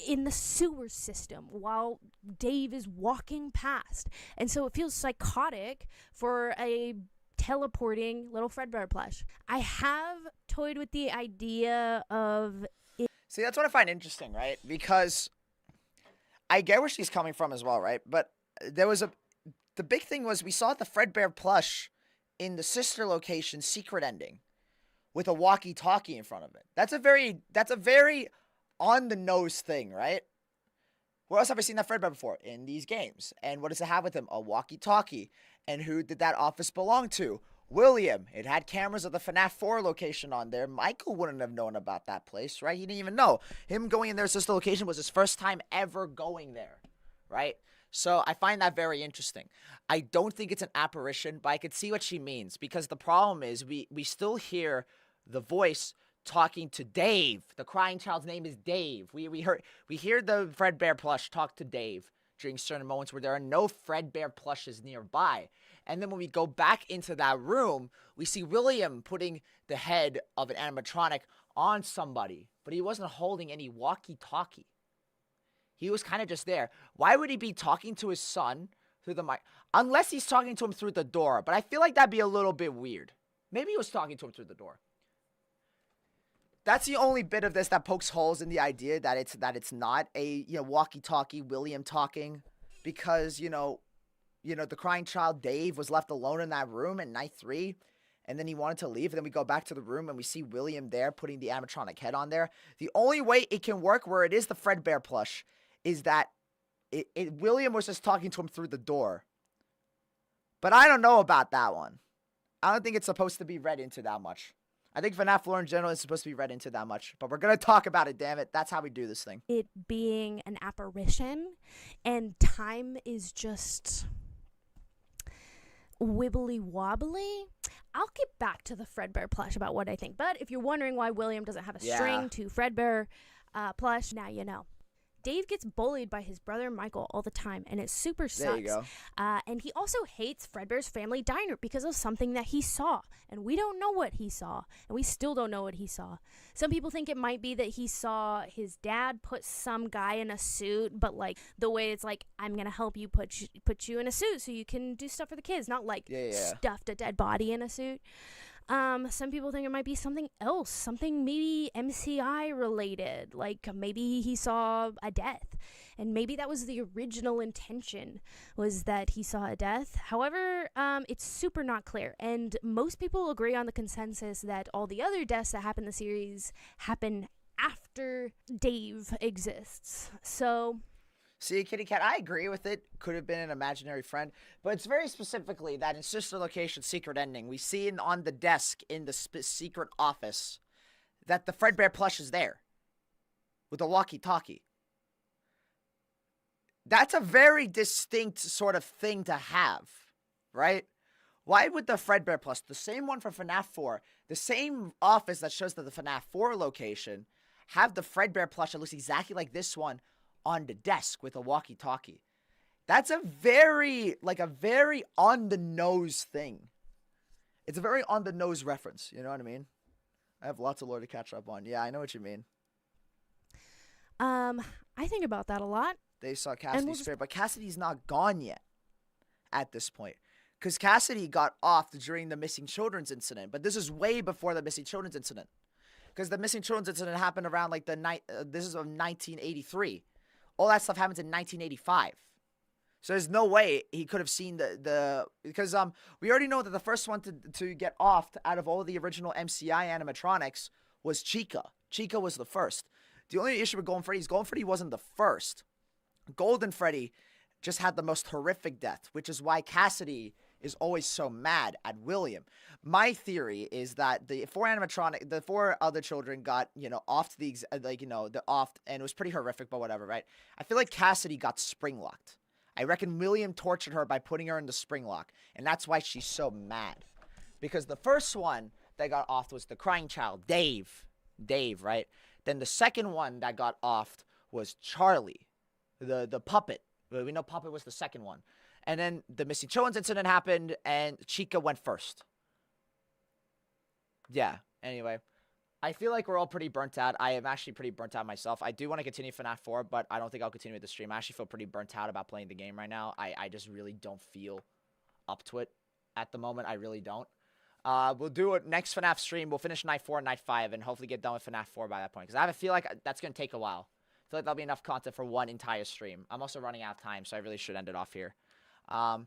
in the sewer system while Dave is walking past. And so it feels psychotic for a teleporting little Fredbear plush. I have toyed with the idea of it. See, that's what I find interesting, right? Because I get where she's coming from as well, right? But the big thing was we saw the Fredbear plush in the sister location secret ending with a walkie-talkie in front of it. That's a very on the nose thing, right? Where else have I seen that Fredbear before? In these games. And what does it have with him? A walkie-talkie. And who did that office belong to? William. It had cameras of the FNAF 4 location on there. Michael wouldn't have known about that place, right? He didn't even know. Him going in their sister location was his first time ever going there, right? So I find that very interesting. I don't think it's an apparition, but I could see what she means, because the problem is we still hear the voice talking to Dave. The crying child's name is Dave. We hear the Fredbear plush talk to Dave during certain moments where there are no Fredbear plushes nearby. And then when we go back into that room, we see William putting the head of an animatronic on somebody, but he wasn't holding any walkie-talkie. He was kind of just there. Why would he be talking to his son through the mic? Unless he's talking to him through the door, but I feel like that'd be a little bit weird. Maybe he was talking to him through the door. That's the only bit of this that pokes holes in the idea that it's not a walkie-talkie William talking, because the crying child Dave was left alone in that room in night 3, and then he wanted to leave. And then we go back to the room and we see William there putting the animatronic head on there. The only way it can work where it is the Fredbear plush is that William was just talking to him through the door. But I don't know about that one. I don't think it's supposed to be read into that much. I think FNAF lore in general is supposed to be read into that much. But we're going to talk about it, damn it. That's how we do this thing. It being an apparition and time is just wibbly wobbly. I'll get back to the Fredbear plush about what I think. But if you're wondering why William doesn't have a string to Fredbear plush, now you know. Dave gets bullied by his brother Michael all the time, and it super sucks. There you go. And he also hates Fredbear's Family Diner because of something that he saw. And we don't know what he saw, and we still don't know what he saw. Some people think it might be that he saw his dad put some guy in a suit, but like the way it's like, I'm going to help you put you in a suit so you can do stuff for the kids, not like stuffed a dead body in a suit. Some people think it might be something else, something maybe MCI related, like maybe he saw a death, and maybe that was the original intention, was that he saw a death. However, it's super not clear, and most people agree on the consensus that all the other deaths that happen in the series happen after Dave exists. So See, Kitty Cat, I agree with it. Could have been an imaginary friend. But it's very specifically that in Sister Location Secret Ending, we see on the desk in the secret office that the Fredbear plush is there with a walkie-talkie. That's a very distinct sort of thing to have, right? Why would the Fredbear plush, the same one from FNAF 4, the same office that shows that the FNAF 4 location, have the Fredbear plush that looks exactly like this one on the desk with a walkie-talkie? That's a very on-the-nose thing. It's a very on-the-nose reference, you know what I mean? I have lots of lore to catch up on. Yeah, I know what you mean. I think about that a lot. They saw Cassidy's spirit, but Cassidy's not gone yet at this point. Because Cassidy got off during the missing children's incident, but this is way before the missing children's incident. Because the missing children's incident happened around this is of 1983. All that stuff happens in 1985. So there's no way he could have seen because we already know that the first one to get offed out of all the original MCI animatronics was Chica. Chica was the first. The only issue with Golden Freddy is Golden Freddy wasn't the first. Golden Freddy just had the most horrific death, which is why Cassidy is always so mad at William. My theory is that the four other children got, offed the offed, and it was pretty horrific, but whatever, right? I feel like Cassidy got spring locked. I reckon William tortured her by putting her in the spring lock, and that's why she's so mad. Because the first one that got offed was the crying child, Dave. Dave, right? Then the second one that got offed was Charlie, the puppet. We know Puppet was the second one. And then the missing children's incident happened, and Chica went first. Yeah, anyway. I feel like we're all pretty burnt out. I am actually pretty burnt out myself. I do want to continue FNAF 4, but I don't think I'll continue with the stream. I actually feel pretty burnt out about playing the game right now. I just really don't feel up to it at the moment. I really don't. We'll do it next FNAF stream. We'll finish Night 4 and Night 5 and hopefully get done with FNAF 4 by that point. Because I feel like that's going to take a while. I feel like that'll be enough content for one entire stream. I'm also running out of time, so I really should end it off here. But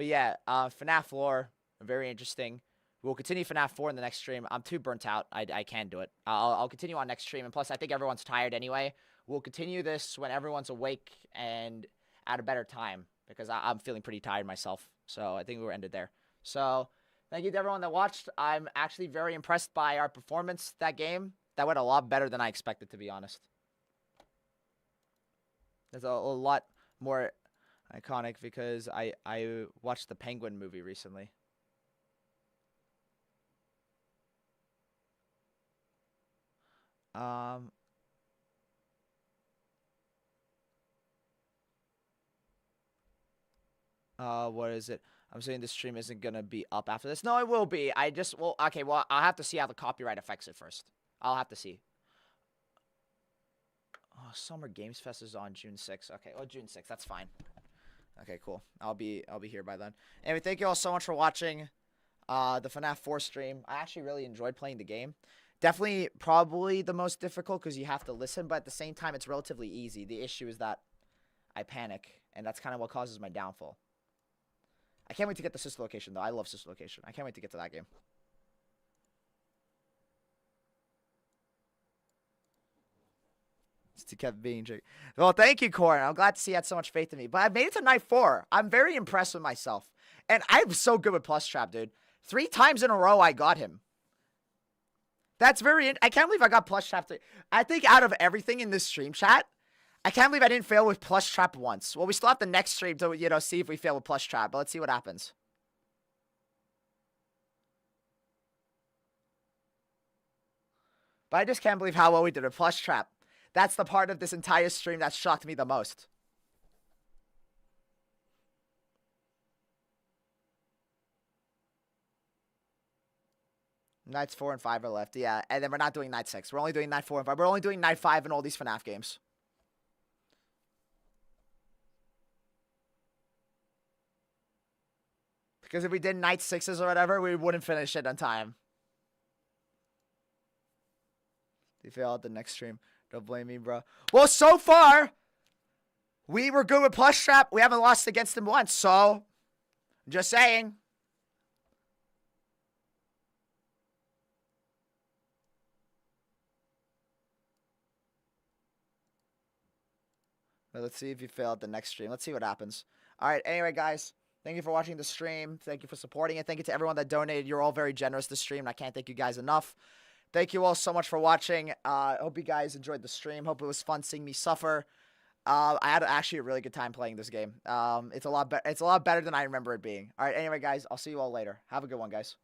yeah, FNAF lore, very interesting. We'll continue FNAF 4 in the next stream. I'm too burnt out. I can't do it. I'll continue on next stream. And plus, I think everyone's tired anyway. We'll continue this when everyone's awake and at a better time. Because I'm feeling pretty tired myself. So I think we'll end it there. So thank you to everyone that watched. I'm actually very impressed by our performance that game. That went a lot better than I expected, to be honest. There's a lot more iconic because I watched the Penguin movie recently. What is it? I'm saying this stream isn't gonna be up after this. No, it will be. Okay, well, I'll have to see how the copyright affects it first. I'll have to see. Oh, Summer Games Fest is on June 6th. Okay, well, June 6th, that's fine. Okay, cool. I'll be here by then. Anyway, thank you all so much for watching the FNAF 4 stream. I actually really enjoyed playing the game. Definitely, probably the most difficult because you have to listen, but at the same time, it's relatively easy. The issue is that I panic, and that's kind of what causes my downfall. I can't wait to get the sister location, though. I love sister location. I can't wait to get to that game. To kept being tricked. Well, thank you, Corin. I'm glad to see you had so much faith in me. But I made it to Night 4. I'm very impressed with myself. And I'm so good with Plush Trap, dude. 3 times in a row, I got him. That's I can't believe I got Plush Trap. I think out of everything in this stream chat, I can't believe I didn't fail with Plush Trap once. Well, we still have the next stream to, see if we fail with Plush Trap. But let's see what happens. But I just can't believe how well we did with Plush Trap. That's the part of this entire stream that shocked me the most. Nights 4 and 5 are left. Yeah, and then we're not doing Night 6. We're only doing Night 4 and 5. We're only doing Night 5 in all these FNAF games. Because if we did Night 6s or whatever, we wouldn't finish it on time. You fail at the next stream. Don't blame me, bro. Well, so far, we were good with Plush Trap. We haven't lost against him once, so just saying. Let's see if you fail at the next stream. Let's see what happens. All right, anyway, guys, thank you for watching the stream. Thank you for supporting it. Thank you to everyone that donated. You're all very generous this stream, and I can't thank you guys enough. Thank you all so much for watching. I hope you guys enjoyed the stream. Hope it was fun seeing me suffer. I had actually a really good time playing this game. It's a lot better than I remember it being. All right, anyway, guys, I'll see you all later. Have a good one, guys.